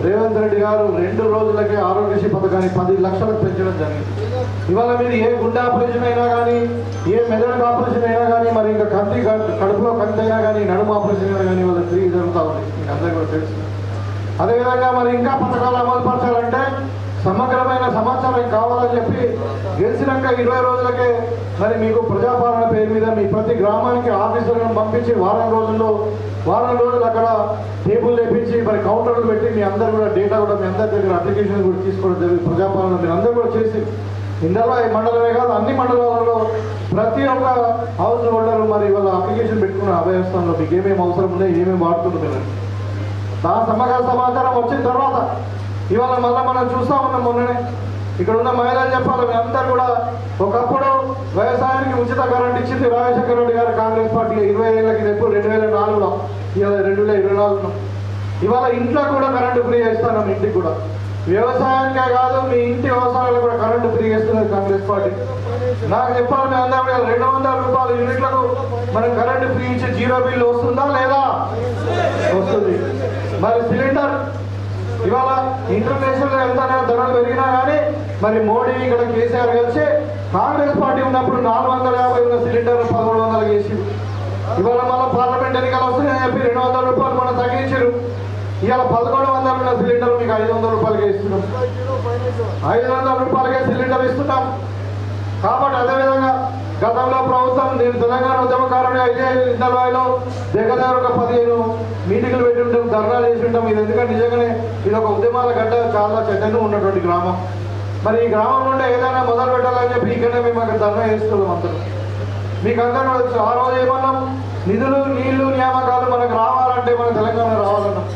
రేవంత్ రెడ్డి గారు 2 రోజులకే ఆరోగ్యశ్రీ పథకాన్ని 10 లక్షలకు పెంచడం జరిగింది. ఇవాళ మీరు ఏ గుండె ఆపరేషన్ అయినా కానీ, ఏ మెదడు ఆపరేషన్ అయినా కానీ, మరి ఇంకా కడుపులో కంటి అయినా కానీ, నడుము ఆపరేషన్ అయినా కానీ వాళ్ళ ఫ్రీ జరుగుతూ ఉంది. మీకు అందరికీ కూడా తెలుసు. అదేవిధంగా మరి ఇంకా పథకాలు అమలు పరచాలంటే సమగ్రమైన సమాచారం కావాలని చెప్పి గెలిచినాక 20 రోజులకే మరి మీకు ప్రజాపాలన పేరు మీద మీ ప్రతి గ్రామానికి ఆఫీసర్లను పంపించి వారం రోజులు అక్కడ టేబుల్ లేపించి మరి కౌంటర్లు పెట్టి మీ అందరు కూడా డేటా కూడా మీ అందరి దగ్గర అప్లికేషన్ కూడా తీసుకోవడం జరిగింది. ప్రజాపాలన మీరు అందరూ కూడా చేసి ఇందులో ఈ మండలమే కాదు అన్ని మండలాలలో ప్రతి ఒక్క హౌస్ హోల్డర్ మరి వాళ్ళ అప్లికేషన్ పెట్టుకున్న అభయస్థానంలో మీకు ఏమేమి అవసరం ఉన్నాయి, ఏమేమి వాడుతున్నారు దాని సమగ్ర సమాచారం వచ్చిన తర్వాత ఇవాళ మళ్ళీ మనం చూస్తూ ఉన్నాం. మొన్ననే ఇక్కడ ఉన్న మహిళలు చెప్పాలి, మీ అందరూ కూడా ఒకప్పుడు వ్యవసాయానికి ఉచిత కరెంట్ ఇచ్చింది రాజశేఖర రెడ్డి గారు కాంగ్రెస్ పార్టీ 20 ఏళ్ళకి, ఎప్పుడు 2004లో, ఇవాళ 2024లో. ఇవాళ ఇంట్లో కూడా కరెంటు ఫ్రీ చేస్తున్నాం. ఇంటికి కూడా వ్యవసాయానికే కాదు మీ ఇంటి వ్యవసాయాలు కూడా కరెంటు ఫ్రీ చేస్తున్నది కాంగ్రెస్ పార్టీ. నాకు చెప్పాలి, మీ అందరూ 200 రూపాయల యూనిట్లకు మనం కరెంటు ఫ్రీ ఇచ్చి 0 బిల్లు వస్తుందా లేదా? వస్తుంది. మరి సిలిండర్ ఇవాళ ఇంటర్నేషనల్ ఎంత ధరలు పెరిగినా కానీ మరి మోడీ ఇక్కడ కేసీఆర్ కలిసి కాంగ్రెస్ పార్టీ ఉన్నప్పుడు 450 ఉన్న సిలిండర్ 1300 చేసి ఇవాళ మళ్ళీ పార్లమెంట్ ఎన్నికలు వస్తున్నాయని చెప్పి 200 రూపాయలు మనం తగ్గించారు. ఇవాళ 1100 ఉన్న సిలిండర్ మీకు 500 రూపాయలకే ఇస్తున్నాం. 500 రూపాయలకే సిలిండర్ ఇస్తున్నాం. కాబట్టి అదేవిధంగా గతంలో ప్రభుత్వం నేను తెలంగాణ ఉద్యమకారుడు అయితే ఇంతలో దగ్గర ఒక 15 మీటింగులు పెట్టి ఉంటాం, ధర్నాలు చేసి ఉంటాం. ఇది ఎందుకంటే నిజంగానే ఇది ఒక ఉద్యమాల గడ్డ, చాలా చైతన్యం ఉన్నటువంటి గ్రామం. మరి ఈ గ్రామం నుండి ఏదైనా మొదలు పెట్టాలని చెప్పి ఇక్కడనే మేము అక్కడ ధర్నా చేస్తున్నాం. అందరూ మీకు అందరూ తెలుసు. ఆ రోజు ఏమన్నాం, నిధులు నీళ్లు నియామకాలు మనకు రావాలంటే మన తెలంగాణ రావాలన్నాం.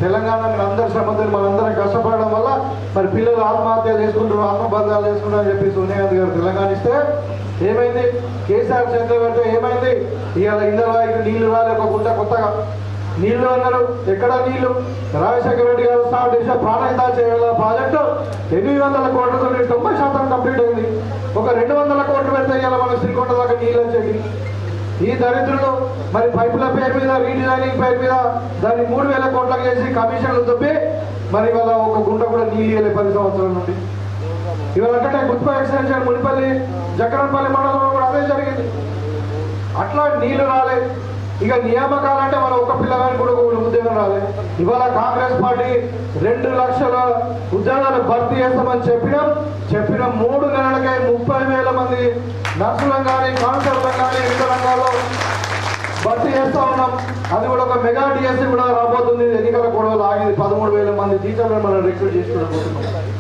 తెలంగాణ మీరు అందరు శ్రమతో మనందరం కష్టపడడం వల్ల మరి పిల్లలు ఆత్మహత్య చేసుకుంటున్నారు, ఆత్మబంధాలు చేసుకుంటారు అని చెప్పి సోనియా గాంధీ గారు తెలంగాణ ఇస్తే ఏమైంది, కేసీఆర్ చేతిలో పెడితే ఏమైంది, ఇవాళ ఇందులో నీళ్లు రాలే, ఒక గుంట కొత్తగా నీళ్లు అన్నారు. ఎక్కడ నీళ్లు? రాజశేఖర రెడ్డి గారు స్టార్ట్ చేసిన ప్రాణహిత చేయాల ప్రాజెక్టు 800 కోట్లతో 90% కంప్లీట్ అయింది. ఒక 200 కోట్లు పెడితే ఇవాళ మనకు శ్రీకొండ దాకా నీళ్ళు వచ్చేది. ఈ దరిద్రులు మరి పైపుల పేరు మీద, రీడిజైనింగ్ పేరు మీద దాన్ని 3000 కోట్లకు చేసి కమిషన్లు తప్పి మరి ఇవాళ ఒక గుంట కూడా నీళ్ళు ఇవ్వలే 10 సంవత్సరాల నుండి. ఇవాళ అంటే గుత్ప ఎక్స్టెన్షన్ మునిపల్లి జక్కరపల్లి మండలంలో కూడా అదే జరిగింది. అట్లా నీళ్లు రాలే. ఇక నియామకాలంటే మన ఒక్క పిల్లగాని కూడా ఉద్యోగం రాలే. ఇవాళ కాంగ్రెస్ పార్టీ 2 లక్షల ఉద్యోగాలు భర్తీ చేస్తామని చెప్పిన 3 నెలలకే 30,000 మంది నర్సులను కానీ కాన్సర్లను కానీ వివిధ రంగాల్లో భర్తీ చేస్తూ ఉన్నాం. అది కూడా ఒక మెగా డిఎస్సీ కూడా రాబోతుంది. ఎన్నికల గొడవలు ఆగింది. 13,000 మంది టీచర్లను మనం రిక్రూట్ చేసుకోబోతున్నాం.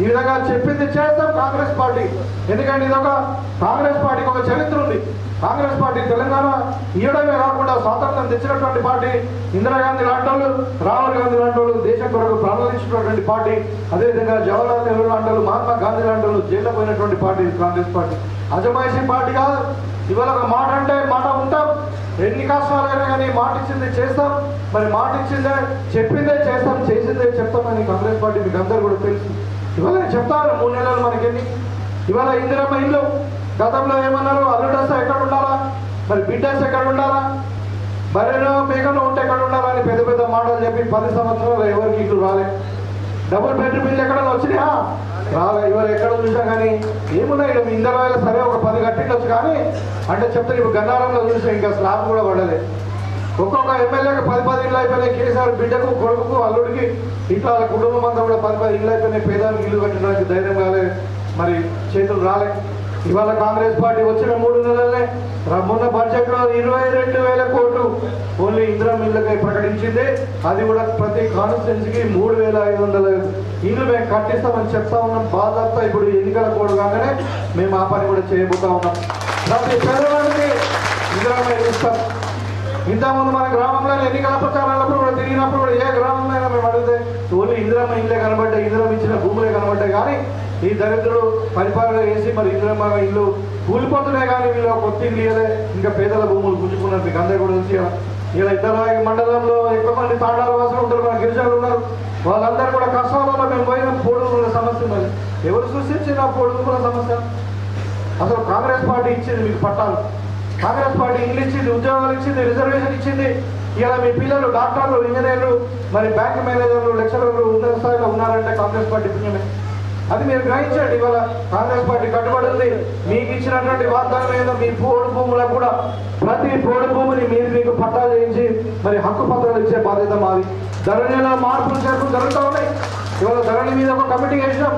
ఈ విధంగా చెప్పింది చేస్తాం కాంగ్రెస్ పార్టీ. ఎందుకంటే ఇదొక కాంగ్రెస్ పార్టీకి ఒక చరిత్ర ఉంది. కాంగ్రెస్ పార్టీ తెలంగాణ ఇవ్వడమే కాకుండా స్వాతంత్రం తెచ్చినటువంటి పార్టీ. ఇందిరాగాంధీ లాంటి వాళ్ళు, రాహుల్ గాంధీ లాంటి వాళ్ళు దేశం కొరకు ప్రాణాలించినటువంటి పార్టీ. అదేవిధంగా జవహర్లాల్ నెహ్రూ లాంటి వాళ్ళు, మహాత్మా గాంధీ లాంటి వాళ్ళు జైల్లో పోయినటువంటి పార్టీ కాంగ్రెస్ పార్టీ. అజమాయిషీ పార్టీ కాదు. ఇవాళ ఒక మాట అంటే మాట ఉంటాం. ఎన్ని కష్టాలైనా కానీ మాట ఇచ్చింది చేస్తాం. మరి మాట ఇచ్చిందే చెప్పిందే చేస్తాం, చేసిందే చెప్తామని కాంగ్రెస్ పార్టీ మీకు అందరూ కూడా తెలుసు. ఇవాళ చెప్తాను 3 నెలలు మనకెన్ని. ఇవాళ ఇందిరమ్మ ఇల్లు గతంలో ఏమన్నారు, అల్లుడు వస్తే ఎక్కడ ఉండాలా, మరి బిడ్డర్స్ ఎక్కడ ఉండాలా, బర్రెనో మేకనో ఉంటే ఎక్కడ ఉండాలా అని పెద్ద పెద్ద మాటలు చెప్పి 10 సంవత్సరాలు ఎవరికి ఇల్లు రాలే. డబుల్ బెడ్రూమ్ ఇల్లు ఎక్కడ వచ్చినాయా రాలే. ఇవాళ ఎక్కడ చూసా కానీ ఏమున్నాయి ఇందరు వేళ సరే ఒక 10 కట్టిండొచ్చు కానీ అంటే చెప్తారు. ఇప్పుడు గన్నారంలో చూసా ఇంకా స్లాబ్ కూడా పడలే. ఒక్కొక్క ఎమ్మెల్యేకి 10 ఇళ్ళు అయిపోయినాయి. కేసీఆర్ బిడ్డకు కొడుకు అల్లుడికి ఇట్లా వాళ్ళ కుటుంబం అంతా కూడా 10 ఇళ్ళు అయిపోయినాయి. పేదలకు ఇల్లు కట్టడానికి ధైర్యం కాలే, మరి చేతులు రాలే. ఇవాళ కాంగ్రెస్ పార్టీ వచ్చిన 3 నెలలనే మొన్న బడ్జెట్లో 22,000 కోట్లు ఓన్లీ ఇందిరమ్మ ఇళ్ళకై ప్రకటించింది. అది కూడా ప్రతి కాన్స్టిట్యున్సీకి 3,500 ఇల్లు మేము కట్టిస్తామని చెప్తా ఉన్నాం. బాధ్యత ఇప్పుడు ఎన్నికల కోడ్ కాగానే మేము ఆ పని కూడా చేయబోతా ఉన్నాం. ప్రతి పేదవాడికి ఇందిరమ్మ ఇల్లు ఇస్తాం. ఇంతకుముందు మన గ్రామంలో ఎన్నికల ప్రచారాలప్పుడు కూడా తిరిగినప్పుడు కూడా ఏ గ్రామంలో అయినా మేము అడిగితే ఓన్లీ ఇందిరమ్మ ఇల్లే కనబడ్డాయి, ఇందిరమ్మ ఇచ్చిన భూములే కనబడ్డాయి. కానీ ఈ దరిద్రుడు పరిపాలన చేసి మరి ఇందిరమ్మ ఇల్లు కూలిపోతున్నాయి కానీ వీళ్ళు కొత్త ఇల్లు ఇవ్వలే. ఇంకా పేదల భూములు గుంజుకున్నారు. మీకు అందరూ కూడా తెలిసి ఇలా ఇద్దరు మండలంలో ఎక్కువ మంది తాండాల వాసులు ఉంటారు, మన గిరిజనులు ఉన్నారు. వాళ్ళందరూ కూడా కష్టాలలో మేము పోయిన పోడుగుల సమస్య మరి ఎవరు సృష్టించిన పోడుగుల సమస్య? అసలు కాంగ్రెస్ పార్టీ ఇచ్చింది మీకు పట్టాలు, కాంగ్రెస్ పార్టీ ఇల్లు ఇచ్చింది, ఉద్యోగాలు ఇచ్చింది, రిజర్వేషన్ ఇచ్చింది. ఇలా మీ పిల్లలు డాక్టర్లు, ఇంజనీర్లు, మరి బ్యాంక్ మేనేజర్లు, లెక్చరర్లు ఉన్నత స్థాయిలో ఉన్నారంటే కాంగ్రెస్ పార్టీ పుణ్యమే. అది మీరు గ్రహించండి. ఇవాళ కాంగ్రెస్ పార్టీ కట్టుబడి ఉంది. మీకు ఇచ్చినటువంటి వాగ్దానం ఏదో మీ పోడు భూములకు కూడా ప్రతి పోడు భూమిని మీకు పట్టాలు చేయించి మరి హక్కు పత్రాలు ఇచ్చే బాధ్యత మాది. ధరణిలో మార్పులు చేర్పులు జరుగుతూ ఉన్నాయి. ఇవాళ ధరణి మీద ఒక కమిటీ వేసినాం.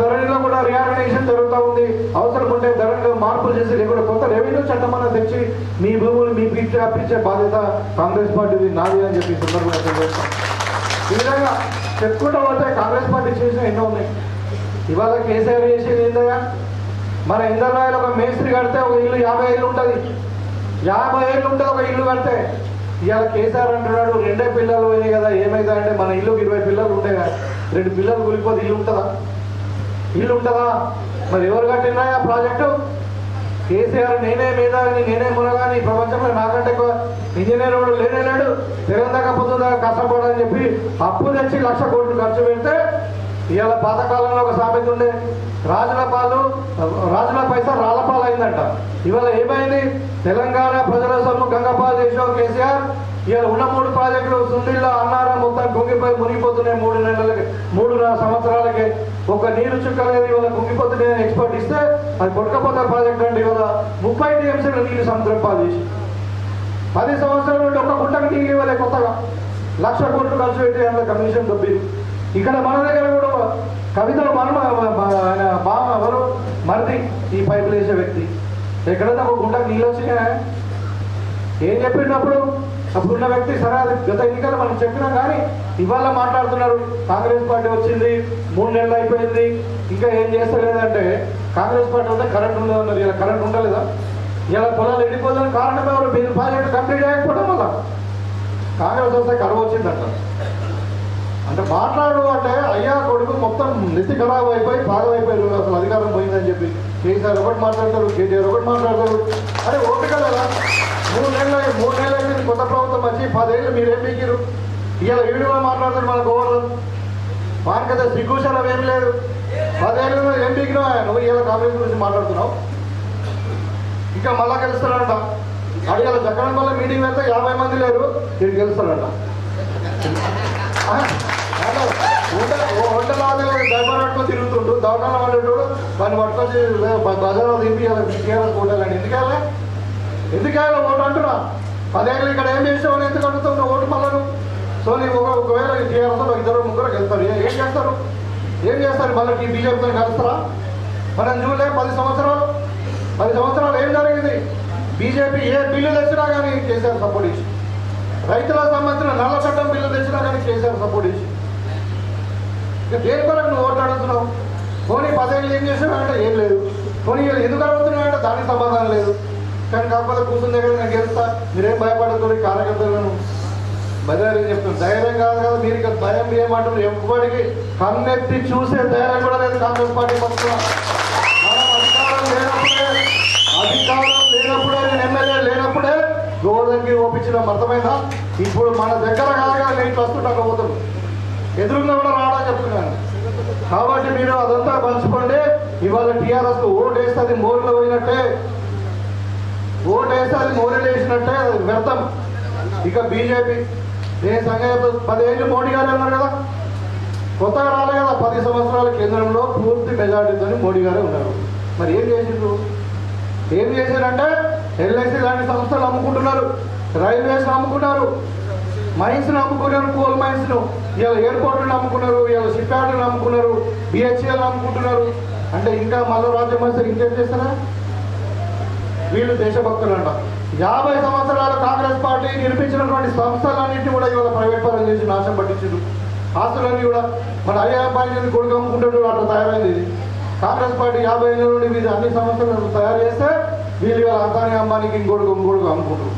ధరణిలో కూడా రియార్గనైజేషన్ జరుగుతూ ఉంది. అవసరం ఉంటే ధరణిలో మార్పులు చేసి లేకుండా కొత్త రెవెన్యూ చట్టం అన్న తెచ్చి మీ భూములు మీ పీఠ అప్పించే బాధ్యత కాంగ్రెస్ పార్టీది నాది అని చెప్పి సందర్భంగా తెలియజేస్తాం. ఈ విధంగా చెప్పుకుంటూ పోతే కాంగ్రెస్ పార్టీ చేసిన ఎన్నో ఉన్నాయి. ఇవాళ కేసీఆర్ చేసేది ఏంటయ్యా, మన ఇందర్రాయలు ఒక మేస్త్రి కడితే ఒక ఇల్లు 50 ఏళ్ళు ఉంటుంది, 50 ఏళ్ళు ఉంటుంది ఒక ఇల్లు కడితే. ఇవాళ కేసీఆర్ అంటున్నాడు 2 పిల్లలు పోయినాయి కదా ఏమైందా అంటే మన ఇల్లుకి 20 పిల్లలు ఉంటాయి కదా, 2 పిల్లలు కూలిపోతే ఇల్లు ఉంటుందా? ఇల్లు ఉంటుందా? మరి ఎవరు కట్టినా ఆ ప్రాజెక్టు? కేసీఆర్ నేనే మేధావిని, నేనే మునగాని, ప్రపంచంలో నాకంటే ఎక్కువ ఇంజనీర్ లేనే లేడు, తెలంగాణ పొద్దుదా కష్టపడని చెప్పి అప్పు తెచ్చి 1,00,000 కోట్లు ఖర్చు పెడితే ఇవాళ పాతకాలంలో ఒక సామెత ఉండే, రాజుల పైసా రాళ్లపాలు అయిందంట. ఇవాళ ఏమైంది? తెలంగాణ ప్రజల సొమ్ము గంగపాలు చేసావు కేసీఆర్. ఇవాళ ఉన్న 3 ప్రాజెక్టులు సుందిల్లా అన్నారం మొత్తం కుంగిపోయి మునిగిపోతున్నాయి. 3 సంవత్సరాలకి ఒక నీరు చుక్కలేదు. ఇవాళ కుంగిపోతున్నాయని ఎక్స్పర్ట్ ఇస్తే అది కొట్టకపోతే ప్రాజెక్ట్ అంటే ఇవాళ 30 టీఎంసీల నీళ్ళు సముద్రం పాలు చేసి 10 సంవత్సరాల నుండి ఒక గుంటకు నీళ్ళు ఇవ్వలే. కొత్తగా 1,00,000 కోట్లు ఖర్చు పెట్టి అందులో కమిషన్ దొబ్బిరు. ఇక్కడ మన దగ్గర కూడా కవితలు ఎవరు మరిది ఈ పైపులు వేసే వ్యక్తి ఎక్కడైనా ఒక గుంటకు నీళ్ళు వచ్చినా ఏం చెప్పినప్పుడు అప్పుడున్న వ్యక్తి సరే అది గత ఎన్నికలు మనం చెప్పినాం. కానీ ఇవాళ మాట్లాడుతున్నారు కాంగ్రెస్ పార్టీ వచ్చింది 3 నెలలు అయిపోయింది ఇంకా ఏం చేస్తలేదంటే కాంగ్రెస్ పార్టీ వస్తే కరెంట్ ఉండదన్నారు. ఇలా కరెంట్ ఉండలేదా? ఇలా పొలాలు ఎండిపోదని కారణం ఎవరు? మీరు ప్రాజెక్టు కంప్లీట్ అయ్యకపోవడం వల్ల కాంగ్రెస్ వస్తే కరువు వచ్చిందంట. అంటే మాట్లాడు అంటే అయ్యా కొడుకు మొత్తం నెత్తి ఖరాబ్ అయిపోయి భాగం అయిపోయారు, అసలు అధికారం పోయిందని చెప్పి కేసీఆర్ ఒకటి మాట్లాడతారు, కేటీఆర్ ఒకటి మాట్లాడతారు. అరే ఓపిక కదా, 3 నెలలు అయితే కొత్త ప్రభుత్వం వచ్చి 10 ఏళ్ళు మీరేం పీకిరు. ఇవాళ వీడియో మాట్లాడతారు మన గవర్నర్ వానికి కదా సిగ్గుశలం ఏం లేదు. 10 ఏళ్ళు ఏం పీకినావు నువ్వు? ఇవాళ కాంగ్రెస్ గురించి మాట్లాడుతున్నావు. ఇంకా మళ్ళా గెలుస్తాడంట. అడిగాల జగన్ వల్ల మీటింగ్ వెళ్తే 50 మంది లేరు, వీడు గెలుస్తాడంట. వంటలు దర్బార్ పట్టుకొని తిరుగుతుంటూ దవకాలం పడేటోడు వాడిని పట్టుకొచ్చి బజార్లో దింపియాలి ఓటాలని. ఎందుకేయాలి ఓటు అంటున్నా? 10 ఏళ్ళు ఇక్కడ ఏం చేసావు ఎందుకు అడుగుతావు ఓటు మళ్ళీ? సో నీకు ఒకవేళ టీఆర్ఎస్లో 2-3 వెళ్తారు, ఏం చేస్తారు మళ్ళీ బీజేపీతో కలుస్తారా? మనం చూడలే 10 సంవత్సరాలు ఏం జరిగింది? బీజేపీ ఏ బిల్లు తెచ్చినా కానీ కేసీఆర్ సపోర్ట్ ఇచ్చి, రైతులకు సంబంధించిన నల్ల చట్టం బిల్లు తెచ్చినా కానీ కేసీఆర్ సపోర్ట్ ఇచ్చి, ఇక దేని కొరకు నువ్వు ఓట్లు అడుగుతున్నావు? పోనీ 10 ఏళ్ళు ఏం చేసావంటే ఏం లేదు. పోనీ ఎందుకు అడుగుతున్నావంటే దానికి సమాధానం లేదు. కానీ కాకపోతే కూర్చుని దగ్గర నేను గెలుస్తా, మీరేం భయపడుతుంది కార్యకర్తలను బజారు చెప్తున్నారు. ధైర్యం కాదు కదా మీరు, ఇక భయం ఏమంటారు? ఎవ్వడికి కన్నెత్తి చూసే ధైర్యం కూడా లేదు కాంగ్రెస్ పార్టీ పక్షున. మనం అధికారం లేనప్పుడే నేను ఎమ్మెల్యే లేనప్పుడే గోదంకి ఓపించడం అర్థమైందా? ఇప్పుడు మన దగ్గర కాగా నేను వస్తుంటా పోతాను, ఎదురుగా కూడా రావడం చెప్తున్నాను. కాబట్టి మీరు అదంతా పంచుకోండి. ఇవాళ టీఆర్ఎస్ ఓటు వేస్తుంది మోర్లో పోయినట్టే. ఓటు వేస్తే అది మోరీలు వేసినట్టే అది వ్యర్థం. ఇక బీజేపీ నేను సంగతి 10 ఏళ్ళు మోడీ గారు ఉన్నారు కదా, కొత్తగా రాలే కదా. 10 సంవత్సరాల కేంద్రంలో పూర్తి మెజార్టీతో మోడీ గారే ఉన్నారు. మరి ఏం చేసిండ్రు? ఏం చేశారంటే ఎల్ఐసి లాంటి సంస్థలు అమ్ముకుంటున్నారు, రైల్వేస్ అమ్ముకున్నారు, మైన్స్ను అమ్ముకున్నారు, కోల్ మైన్స్ను. ఇలా ఎయిర్పోర్ట్లను అమ్ముకున్నారు, ఇలా షిప్ యార్డ్లను అమ్ముకున్నారు, బిహెచ్ఎల్ అమ్ముకుంటున్నారు. అంటే ఇంకా మళ్ళీ రాజ్యం వస్తే ఇంకేం చేస్తారా? వీళ్ళు దేశభక్తులు అంట. 50 సంవత్సరాల కాంగ్రెస్ పార్టీ నిర్మించినటువంటి సంస్థలన్నింటినీ కూడా ఇవాళ ప్రైవేట్ పరం చేసి నాశనం పట్టించారు. ఆస్తులన్నీ కూడా మన అయ్యాపాయని కొడుకు అమ్ముకుంటాడు, అట్లా తయారైంది ఇది. కాంగ్రెస్ పార్టీ 50 ఏళ్ళ నుండి వీళ్ళు అన్ని సంస్థలను తయారు చేస్తే వీళ్ళు ఇవాళ అంతాని అమ్మానికి ఇంకొడుకు అమ్ముకుంటారు.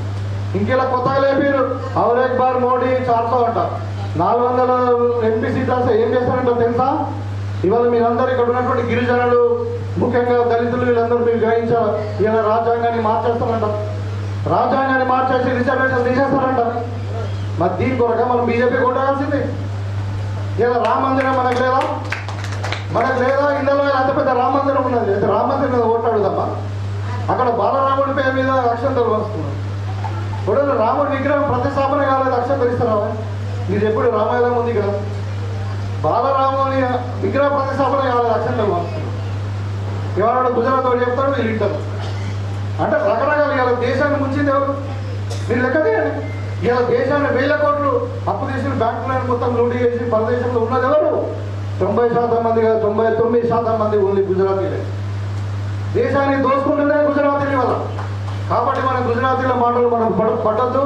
ఇంకెలా కొత్తగా లేపారు. అవరేక్ బార్ మోడీ 400 అంట. 400 ఎంపీ సీట్లు వస్తే ఏం చేస్తారంట తెలుసా? ఇవాళ మీరందరూ ఇక్కడ ఉన్నటువంటి గిరిజనులు, ముఖ్యంగా దళితులు, వీళ్ళందరూ మీరు గ్రహించాలి. ఇలా రాజ్యాంగాన్ని మార్చేస్తారంట, రాజ్యాంగాన్ని మార్చేసి రిజర్వేషన్ తీసేస్తారంట. మరి దీని కొరక మనం బీజేపీ కొట్టాల్సింది. ఇలా రామ మందిరం మనకు లేదా? ఇందులో అంత పెద్ద రామ మందిరం ఉన్నది. అయితే రామ మందిరం మీద ఓట్లాడుదమ్మా. అక్కడ బాలరాముడి పేరు మీద అక్షంతలు వస్తున్నారు. ఇప్పుడు రాముడి విగ్రహం ప్రతిష్టాపన కాలేదు, అక్షంతలు ఇస్తారా? మీరు ఎప్పుడు రామాయణం ఉంది కదా, బాలరాముని విగ్రహ ప్రతిష్టాపన కాలేదు, అక్షంతలు వస్తున్నారు. ఎవరు గుజరాత్ వాడు చెప్తాడు, వీళ్ళు వింటారు. అంటే రకరకాలు ఇలా దేశాన్ని ముంచింది ఎవరు? మీరు లెక్క తీయండి. ఇలా దేశాన్ని 1000 కోట్లు అప్పు తీసిన బ్యాంకులను మొత్తం లూటీ చేసి భారతదేశంలో ఉన్నది ఎవరు? 90% మంది కాదు, 99% మంది ఓన్లీ గుజరాతీలే. దేశాన్ని దోసుకుంటుందే గుజరాతీల వల్ల. కాబట్టి మన గుజరాతీల మాటలు మనం పట్టద్దు.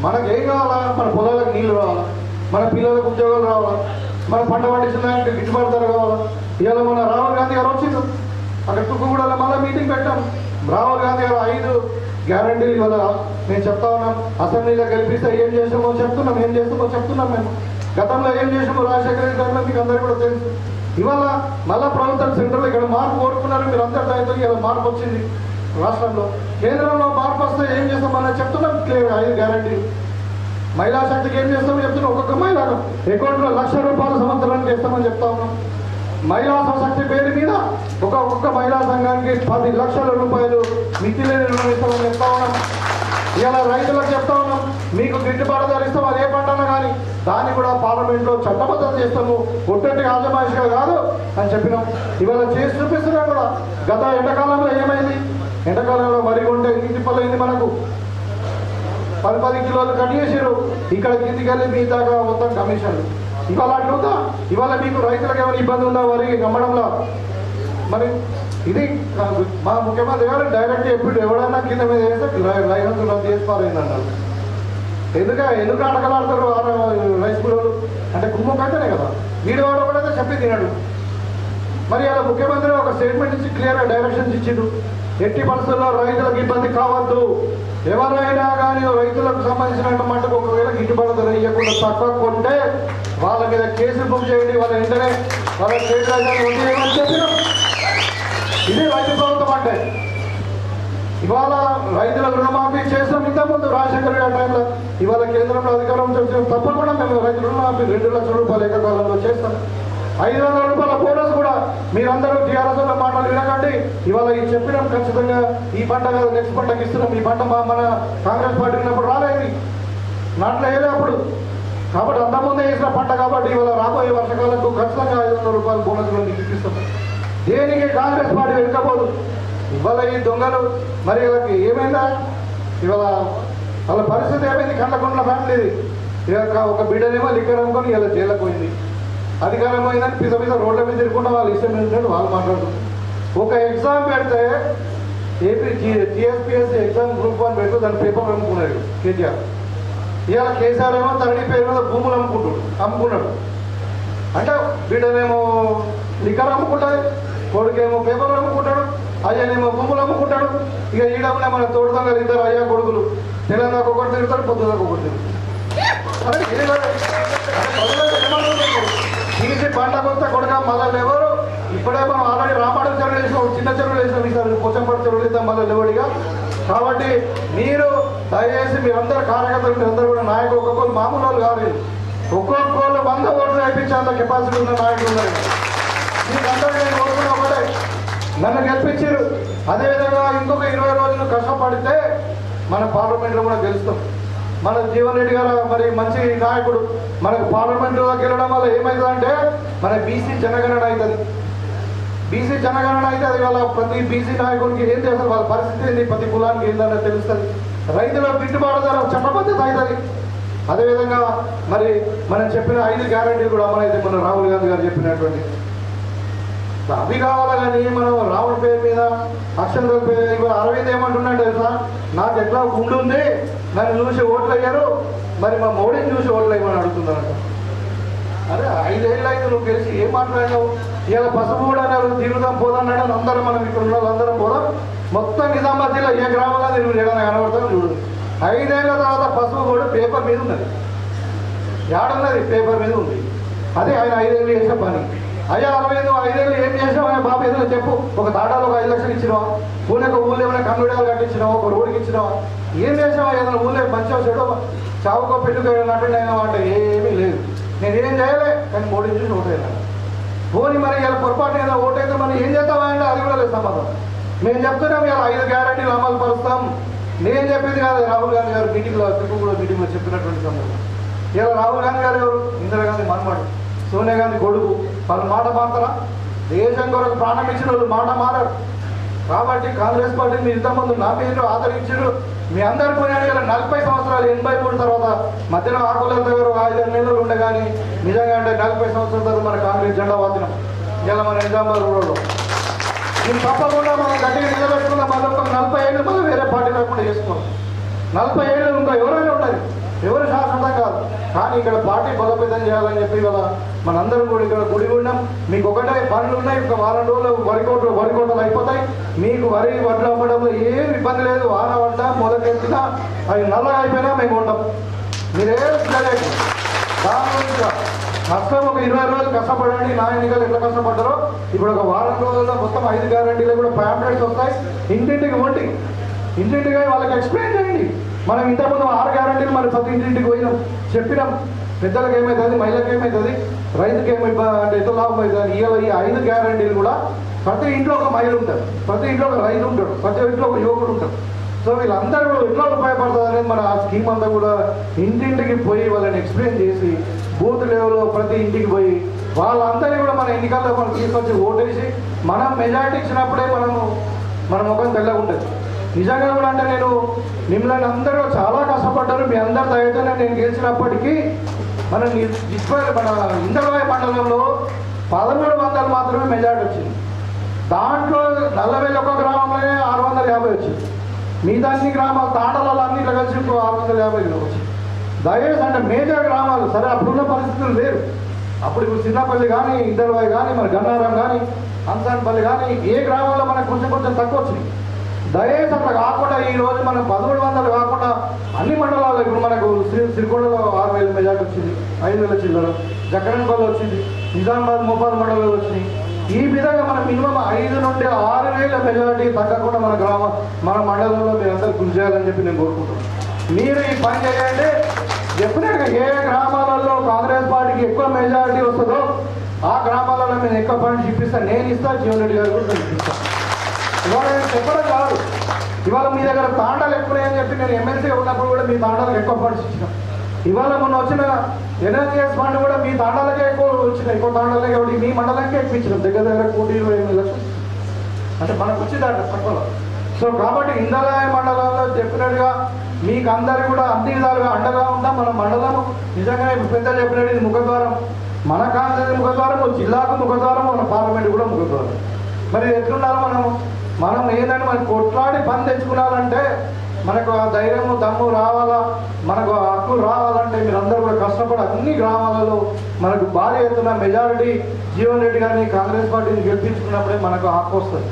మనకు ఏం కావాలా? మన పొలాలకు నీళ్లు రావాలా, మన పిల్లలకు ఉద్యోగాలు రావాలా, మన పంట పండించడానికి గిట్టుబాటు ధర కావాలా. ఇవాళ మన రాహుల్ గాంధీ గారు వచ్చిండు, అక్కడ తుక్కుగూడలో మళ్ళీ మీటింగ్ పెట్టాం. రాహుల్ గాంధీ గారు 5 గ్యారంటీలు ఇవాళ మేము చెప్తా ఉన్నాం. అసెంబ్లీలో గెలిపిస్తే ఏం చేసామో చెప్తున్నాం, ఏం చేస్తామో చెప్తున్నాం. మేము గతంలో ఏం చేసామో రాజశేఖర రెడ్డి గారిలో మీకు అందరికీ కూడా తెలుసు. ఇవాళ మళ్ళా ప్రభుత్వం సెంట్రల్ ఇక్కడ మార్పు కోరుకున్నారు. మీరు అందరి దానితో ఇలా మార్పు వచ్చింది రాష్ట్రంలో. కేంద్రంలో మార్పు వస్తే ఏం చేస్తామని చెప్తున్నాం క్లియర్గా. 5 గ్యారంటీలు. మహిళా శక్తికి ఏం చేస్తామో చెప్తున్నాం. ఒక్కొక్క మహిళకు అకౌంట్లో ₹1,00,000 సంవత్సరానికి ఇస్తామని చెప్తా ఉన్నాం. మహిళా శక్తి పేరు మీద ఒక్కొక్క మహిళా సంఘానికి ₹10 లక్షల మితిలేని రుణం ఇస్తామని చెప్తా ఉన్నాం. ఇలా రైతులకు చెప్తా ఉన్నాం, మీకు గిట్టుబాటు ధర ఇస్తాం, అదే పంటను కానీ దాన్ని కూడా పార్లమెంట్లో చట్టబద్ధత చేస్తాము, ఒట్టటి ఆజమాయిషిగా కాదు అని చెప్పినాం. ఇవాళ చేసి చూపిస్తున్నాం కూడా. గత ఎండాకాలంలో ఏమైంది? ఎండాకాలంలో వరి కొంటే ఇంటి పల్లైంది మనకు 10 కిలోలు కట్ చేసారు. ఇక్కడ కిందికి వెళ్ళి మీ దాకా మొత్తం కమిషన్లు. ఇవాళ అట్లుందా? ఇవాళ మీకు రైతులకు ఏమైనా ఇబ్బంది ఉందా వరి నమ్మడంలో? మరి ఇది మా ముఖ్యమంత్రి గారు డైరెక్ట్ ఎప్పుడు ఎవడైనా కింద మీద వేస్తే లైసెన్స్ రద్దు చేసి పారైందన్నారు. ఎందుకు అడగలాడతారు రైస్ మిల్లులు? అంటే కుమ్మం కంటేనే కదా. వీడు వాడు ఒకటైతే చెప్పి తినాడు. మరి అలా ముఖ్యమంత్రి ఒక స్టేట్మెంట్ ఇచ్చి క్లియర్గా డైరెక్షన్స్ ఇచ్చిండు. ఎట్టి పరిస్థితుల్లో రైతులకు ఇబ్బంది కావద్దు. ఎవరైనా కానీ రైతులకు సంబంధించిన మట్టుకు ఒకవేళ గిట్టుబాటు ధర ఇవ్వకుండా తక్కువ కొంటే వాళ్ళ మీద కేసులు బుక్ చేయండి, వాళ్ళ వెంటనే వాళ్ళ స్టేట్ రాజధాని వదిలేయమని చెప్పినాం. ఇదే రైతు ప్రభుత్వం అంటే. ఇవాళ రైతుల రుణమాఫీ చేస్తాం. ఇంతకుముందు రాజశేఖర రెడ్డి టైంలో. ఇవాళ కేంద్రంలో అధికారం వచ్చిన తప్పకుండా మేము రైతు రుణమాఫీ ₹2 లక్షల ఏకకాలంలో చేస్తాం. ₹500 బోనస్ కూడా మీరందరూ టీఆర్ఎస్ మాటలు వినకండి. ఇవాళ ఈ చెప్పినాం ఖచ్చితంగా. ఈ పంట కాదు నెక్స్ట్ పంటకి ఇస్తున్నాం. ఈ పంట మన కాంగ్రెస్ పార్టీ ఉన్నప్పుడు రాలేదు, నాట్లో వేయలే అప్పుడు. కాబట్టి అంతకుముందే వేసిన పంట కాబట్టి ఇవాళ రాబోయే వర్షకాలకు ఖచ్చితంగా ₹500 బోనస్ ఇప్పిస్తాం. దేనికి కాంగ్రెస్ పార్టీ వెనుకపోదు. ఇవాళ ఈ దొంగలు మరి వీళ్ళకి ఏమైందా? ఇవాళ వాళ్ళ పరిస్థితి ఏమైంది? కండ్లకొండ ఫ్యామిలీది. ఇక ఒక బిడ్డనేమో లిక్కర్ అనుకొని ఇలా జైలకు పోయింది. అధికారం పోయిందని పిస రోడ్ల మీద తిరుగుకుండా వాళ్ళు ఇష్టం ఏంటంటే వాళ్ళు మాట్లాడుతున్నారు. ఒక ఎగ్జామ్ పెడితే ఏపీ టీఎస్పీఎస్సీ ఎగ్జామ్ గ్రూప్ 1 పెడితే దాని పేపర్ అమ్ముకున్నాడు కేటీఆర్. ఇవాళ కేసీఆర్ ఏమో తరడి పేరు మీద భూములు అమ్ముకున్నాడు. అంటే బిడ్డనేమో లిక్కర్ అమ్ముకుంటాడు, కొడుకేమో పేపర్లు అమ్ముకుంటాడు, అయ్యనేమో భూములు అమ్ముకుంటాడు. ఇక ఈడప్పుడే మన తోడుదొంగలు 2 అయ్యా కొడుకులు తెలంగాణకు ఒకటి తిరుగుతాడు, పొద్దుదాకా ఒకటి తిరుగుతాడు. తీసి పంట కొత్త కొడుక మళ్ళీ ఎవరు? ఇప్పుడే మనం ఆల్రెడీ రామాడు చెరువులు వేసాం, చిన్న చెరువులు వేసాం, ఈసారి పోచంపడి చెరువులు వేద్దాం మళ్ళీ లేవడిగా. కాబట్టి మీరు దయచేసి మీరందరూ కార్యకర్తలు, మీరందరూ కూడా నాయకులు ఒక్కొక్కరు మామూలు వాళ్ళు కాలేదు. ఒక్కొక్కరు 100 ఓట్లు వేయించేంత కెపాసిటీ ఉన్న నాయకులు ఉన్నారు. మీకందరూ నేను కోరుకున్న ఒకటే, నన్ను గెలిపించారు. అదేవిధంగా ఇంకొక 20 రోజులు కష్టపడితే మన పార్లమెంట్లో కూడా గెలుస్తాం. మన జీవన్ రెడ్డి గారు మరి మంచి నాయకుడు. మనకు పార్లమెంటులోకి వెళ్ళడం వల్ల ఏమవుతుందంటే మన బీసీ జనగణన అవుతుంది. బీసీ జనగణన అయితే అది వాళ్ళ ప్రతి బీసీ నాయకుడికి ఏం చేస్తారు, వాళ్ళ పరిస్థితి ఏంటి, ప్రతి కులానికి ఏంటనే తెలుస్తుంది. రైతుల గిట్టుబాటు ధర చట్టబద్ధత అవుతుంది. అదేవిధంగా మరి మనం చెప్పిన 5 గ్యారెంటీలు కూడా అమలైతే మన రాహుల్ గాంధీ గారు చెప్పినటువంటి అవి కావాలి. కానీ మనం రాముడి పేరు మీద అక్షంతల పేరు ఇప్పుడు అరవింద్ ఏమంటున్నాడు తెలుసా, నాకు ఎట్లా గుండు ఉంది, నన్ను చూసి ఓట్లు అయ్యారు, మరి మా మోడీని చూసి ఓట్లు అయ్యమని అడుగుతున్నారంట. అరే 5 ఏళ్ళు అయితే నువ్వు గెలిచి ఏం మాట్లాడినావు? ఇలా పసుపు కూడా తిరుగుదాం పోదన్నాడు. అందరం మనం ఇక్కడ ఉన్న అందరం పోదాం, మొత్తం నిజామాబాద్ జిల్లా ఏ గ్రామంగా నువ్వు ఏదైనా కనబడతావు చూడు. 5 ఏళ్ళ తర్వాత పసుపు కూడా పేపర్ మీద ఉన్నది, ఏడున్నది పేపర్ మీద ఉంది. అదే ఆయన 5 ఏళ్ళు చేసే పని. అయ్యా 5 ఏళ్ళు ఏం చేసావు ఆయన బాబు ఏదైనా చెప్పు. ఒక తాటాలో 5 లక్షలు ఇచ్చినావా, ఊళ్ళో ఊళ్ళో ఏమైనా కన్నుడాలు కట్టించినావా, ఒక రోడ్డుకి ఇచ్చినావా, ఏం చేసావా? ఏదైనా ఊళ్ళో మంచిగా చెడు చావుకో పెట్టుకో నటుండి అయినా అంటే ఏమీ లేదు. నేనేం చేయలే, కానీ మోడీని చూసి ఓటైనా పోనీ మరి ఇలా పొరపాటు ఏదైనా ఓటైతే మనం ఏం చేస్తామా అంటే అది కూడా లేదు సమాధానం. మేము చెప్తున్నాం ఇలా 5 గ్యారెంటీలు అమలు పరుస్తాం. నేను చెప్పింది కాదు, రాహుల్ గాంధీ గారు మీటింగ్లో త్రిపుర మీటింగ్లో చెప్పినటువంటి సందర్భం. ఇలా రాహుల్ గాంధీ గారు ఎవరు? ఇందిరాగాంధీ మనమాడు, సోనియా గాంధీ కొడుకు. వాళ్ళు మాట మారుతారా? దేశం కొరకు ప్రాణం ఇచ్చిన వాళ్ళు మాట మారారు. కాబట్టి కాంగ్రెస్ పార్టీ మీరు ఇంతకుముందు నా పేరు ఆదరించారు. మీ అందరు పోయినాడు ఇలా 40 సంవత్సరాలు 83 తర్వాత మధ్యలో ఆకుల దగ్గర 5 నెలలు ఉండే కానీ నిజంగా అంటే 40 సంవత్సరాల తర్వాత మన కాంగ్రెస్ జెండా వాదినం ఇలా మన నిజామాబాద్ రోడ్లో. నేను తప్పకుండా మనం గట్టిగా నిలబెట్టుకున్న మళ్ళీ ఒక 40 ఏళ్ళు మనం వేరే పార్టీ లేకుండా చేసుకోవాలి. 40 ఏళ్ళు ఇంకా ఎవరైనా ఉంటుంది, ఎవరు శాశ్వతం కాదు. కానీ ఇక్కడ పార్టీ బలోపేతం చేయాలని చెప్పి ఇవాళ మనందరం కూడా ఇక్కడ గుడి ఉన్నాం. మీకు ఒకటే పనులు ఉన్నాయి, ఒక వారం రోజులు వరి కోటలు అయిపోతాయి. మీకు వడ్లు అమ్మడంలో ఏం ఇబ్బంది లేదు. వాన పడ్డ మొదలెత్తినా అవి నల్లగా అయిపోయినా మేము ఉంటాం. మీరేం తెలియదు దాని గురించి కష్టం. ఒక 20 రోజులు కష్టపడండి. నా ఎన్నికలు ఎట్లా కష్టపడ్డారో ఇప్పుడు ఒక వారం రోజుల్లో మొత్తం 5 గ్యారెంటీలు కూడా ప్యాంప్లెట్స్ వస్తాయి. ఇంటింటికి వంటి ఇంటింటికి వాళ్ళకి ఎక్స్ప్లెయిన్ చేయండి. మనం ఇంతకుముందు 6 గ్యారెంటీలు మరి ప్రతి ఇంటింటికి పోయినాం, చెప్పినాం. పెద్దలకు ఏమవుతుంది, మహిళలకు ఏమవుతుంది, రైతుకి అంటే ఎంత లాభం అవుతుంది. ఇవాళ ఈ 5 గ్యారెంటీలు కూడా ప్రతి ఇంట్లో ఒక మహిళ ఉంటారు, ప్రతి ఇంట్లో ఒక రైతు ఉంటాడు, ప్రతి ఇంట్లో ఒక యువకుడు ఉంటాడు. సో వీళ్ళందరూ ఎట్లా ఉపయోగపడుతుంది అనేది మన ఆ స్కీమ్ అంతా కూడా ఇంటింటికి పోయి వాళ్ళని ఎక్స్ప్లెయిన్ చేసి బూత్ లెవెల్లో ప్రతి ఇంటికి పోయి వాళ్ళందరినీ కూడా మన ఎన్నికల్లో మనం తీసుకొచ్చి ఓటేసి మనం మెజారిటీ ఇచ్చినప్పుడే మన ముఖం తెల్లగా ఉంటుంది. నిజంగా కూడా అంటే నేను మిమ్మల్ని అందరూ చాలా కష్టపడ్డారు. మీ అందరి దయతోనే నేను గెలిచినప్పటికీ మన ఇంద్రవాయి మండలంలో 1300 మాత్రమే మెజారిటీ వచ్చింది. దాంట్లో 41 గ్రామంలోనే 650 వచ్చింది. మిగతా అన్ని గ్రామాలు తాండలలో అన్నిట్లో కలిసి 650 వచ్చింది. దయచేసి అంటే మేజర్ గ్రామాలు సరే అప్పుడున్న పరిస్థితులు వేరు. అప్పుడు ఇప్పుడు చిన్నపల్లి కానీ, ఇంద్రవాయి కానీ, మన గన్నారం కానీ, అంసాన్పల్లి కానీ ఏ గ్రామంలో మనకు కొంచెం తక్కువ వచ్చింది. దయచేసి అట్లా కాకుండా ఈరోజు మనం 1300 కాకుండా అన్ని మండలాల్లో ఇప్పుడు మనకు శ్రీకొండలో 6000 మెజార్టీ వచ్చింది, 5000 చిల్లర, జక్కరణపల్లి వచ్చింది, నిజామాబాద్ మోపాల్ మండలంలో వచ్చినాయి. ఈ విధంగా మనం మినిమం 5 నుండి 6000 మెజార్టీ తగ్గకుండా మన మండలంలో మీరందరూ కృషి చేయాలని చెప్పి నేను కోరుకుంటున్నాను. మీరు ఈ పని చేయండి. డెఫినెట్గా ఏ గ్రామాలలో కాంగ్రెస్ పార్టీకి ఎక్కువ మెజారిటీ వస్తుందో ఆ గ్రామాలలో నేను ఎక్కువ పని చూపిస్తాను. నేను ఇస్తాను, జీవన్ రెడ్డి గారు కూడా చూపిస్తాను. ఇవాళ నేను చెప్పడం కాదు, ఇవాళ మీ దగ్గర తాండాలు ఎక్కువని చెప్పి నేను ఎమ్మెల్సీగా ఉన్నప్పుడు కూడా మీ తాండాలకు ఎక్కువ ఫండ్స్ ఇచ్చిన. ఇవాళ మొన్న వచ్చిన ఎన్ఆర్జీఎస్ ఫండ్ కూడా మీ తాండాలకే ఎక్కువ వచ్చినాయి. ఎక్కువ తాండాలకే కాబట్టి మీ మండలానికే ఎక్కువ ఇచ్చినాం. దగ్గర 1,28 లక్షలు అంటే మనకు వచ్చిందట తక్కువ. సో కాబట్టి ఇంద్రవాయి మండలంలో చెప్పినట్టుగా మీకు అందరికీ కూడా అన్ని విధాలుగా అండగా ఉంటాం. మన మండలం నిజంగా పెద్ద చెప్పినట్టు ఇది ముఖద్వారం, మన కాంగ్రెస్ ముఖద్వారం, జిల్లాకు ముఖద్వారం, మన పార్లమెంట్ కూడా ముఖద్వారం. మరి ఎట్లుండాలి మనం ఏంటంటే మనకు కొట్లాడి పని తెచ్చుకున్నారంటే మనకు ఆ ధైర్యము దమ్ము రావాలా, మనకు హక్కులు రావాలంటే మీరందరూ కూడా కష్టపడి అన్ని గ్రామాలలో మనకు భారీ ఎత్తున మెజారిటీ జీవన్ రెడ్డి గారిని కాంగ్రెస్ పార్టీని గెలిపించుకున్నప్పుడే మనకు హక్కు వస్తుంది.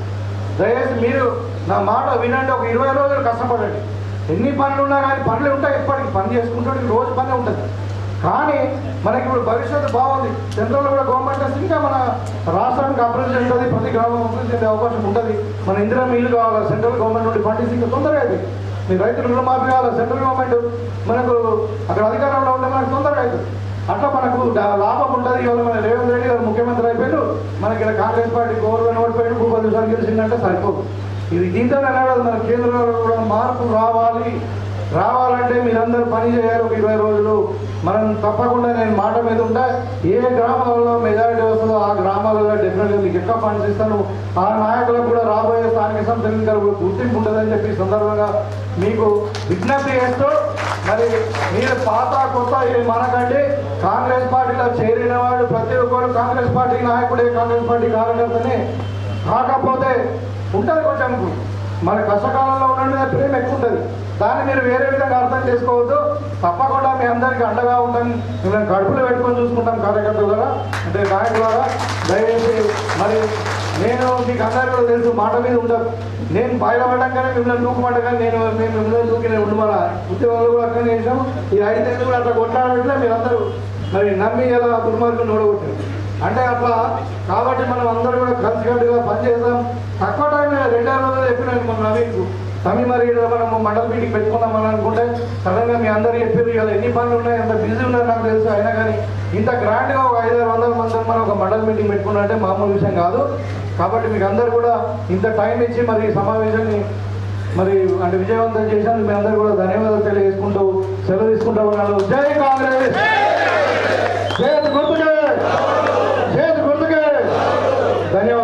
దయచేసి మీరు నా మాట వినండి. ఒక 20 రోజులు కష్టపడండి. ఎన్ని పనులు ఉన్నా కానీ పనులు ఉంటాయి, ఇప్పటికి పని చేసుకుంటే రోజు పని ఉంటుంది. కానీ మనకి ఇప్పుడు భవిష్యత్తు బాగుంది. సెంట్రల్ కూడా గవర్నమెంట్ వస్తే ఇంకా మన రాష్ట్రానికి అభివృద్ధి ఉంటుంది, ప్రతి గ్రామం అభివృద్ధి చెందే అవకాశం ఉంటుంది. మన ఇందిరా ఇల్లు కావాలి, సెంట్రల్ గవర్నమెంట్ నుండి ఫండ్స్ ఇంకా తొందరగా అవుతుంది. మీ రైతులు రుణమాఫీ కావాలి, సెంట్రల్ గవర్నమెంట్ మనకు అక్కడ అధికారంలో ఉంటే మనకు తొందరగా అవుతుంది. అట్లా మనకు లాభం ఉంటుంది. ఇవాళ మన రేవంత్ రెడ్డి గారు ముఖ్యమంత్రి అయిపోయారు, మనకి ఇక్కడ కాంగ్రెస్ పార్టీ గవర్నమెంట్ ఓడిపోయాడు, భూపతి సార్ గెలిచిందంటే సరిపోదు. ఇది దీంతో నడవదు. మన కేంద్రంలో కూడా మార్పు రావాలంటే మీరందరూ పని చేయాలి. ఒక 20 రోజులు మనం తప్పకుండా నేను మాట మీద ఉంటా. ఏ గ్రామాలలో మెజారిటీ వస్తుందో ఆ గ్రామాలలో డెఫినెట్గా మీకు ఎక్కువ ఫండ్స్ ఇస్తాను. ఆ నాయకులకు కూడా రాబోయే స్థానిక సంస్థల ఎన్నికలు గుర్తింపు ఉంటుందని చెప్పి సందర్భంగా మీకు విజ్ఞప్తి చేస్తూ, మరి మీరు పాత కొత్త ఇది మనకండి. కాంగ్రెస్ పార్టీలో చేరిన వాడు ప్రతి ఒక్కరు కాంగ్రెస్ పార్టీ నాయకుడే, కాంగ్రెస్ పార్టీ కార్యకర్తనే. కాకపోతే ఉంటుంది కొంచెం మన కష్టకాలంలో ఉన్న ప్రేమ ఎక్కువ ఉంటుంది. దాన్ని మీరు వేరే విధంగా అర్థం చేసుకోవద్దు. తప్పకుండా మీ అందరికీ అండగా ఉంటాం. మిమ్మల్ని కడుపులో పెట్టుకొని చూసుకుంటాం కార్యకర్తల ద్వారా, అంటే నాయకుల ద్వారా. దయచేసి మరి నేను మీకు అందరికీ కూడా తెలుసు, మాట మీద ఉండదు. నేను బయటపడ్డాకనే మిమ్మల్ని దూకమంటగానే మేము మిమ్మల్ని దూకినే ఉండు. మన ఉద్యోగాలు కూడా అట్లనే చేసాం. ఈ 5 ఏళ్ళు కూడా అట్లా కొట్లాడట్లే మీరందరూ మరి నమ్మి ఎలా దుర్మార్గం ఓడగొట్టారు అంటే అట్లా. కాబట్టి మనం అందరూ కూడా కలిసికట్టుగా పనిచేద్దాం. తక్కువ టైంలో 2 రోజులు చెప్పినాను మన నవీన్కు తమి మరి మనము మండల మీటింగ్ పెట్టుకుందామని అనుకుంటే సడన్గా మీ అందరూ చెప్పారు ఇవాళ ఎన్ని పనులు ఉన్నాయి, ఎంత బిజీ ఉన్నారు నాకు తెలుసు. అయినా కానీ ఇంత గ్రాండ్గా ఒక 500-600 మంది మనం ఒక మండల మీటింగ్ పెట్టుకున్నట్టే మామూలు విషయం కాదు. కాబట్టి మీకు అందరూ కూడా ఇంత టైం ఇచ్చి మరి ఈ సమావేశాన్ని మరి అంటే విజయవంతం చేశాను. మీ అందరూ కూడా ధన్యవాదాలు తెలియజేసుకుంటూ సెలవు తీసుకుంటూ ఉన్నాను. జై కాంగ్రెస్, జై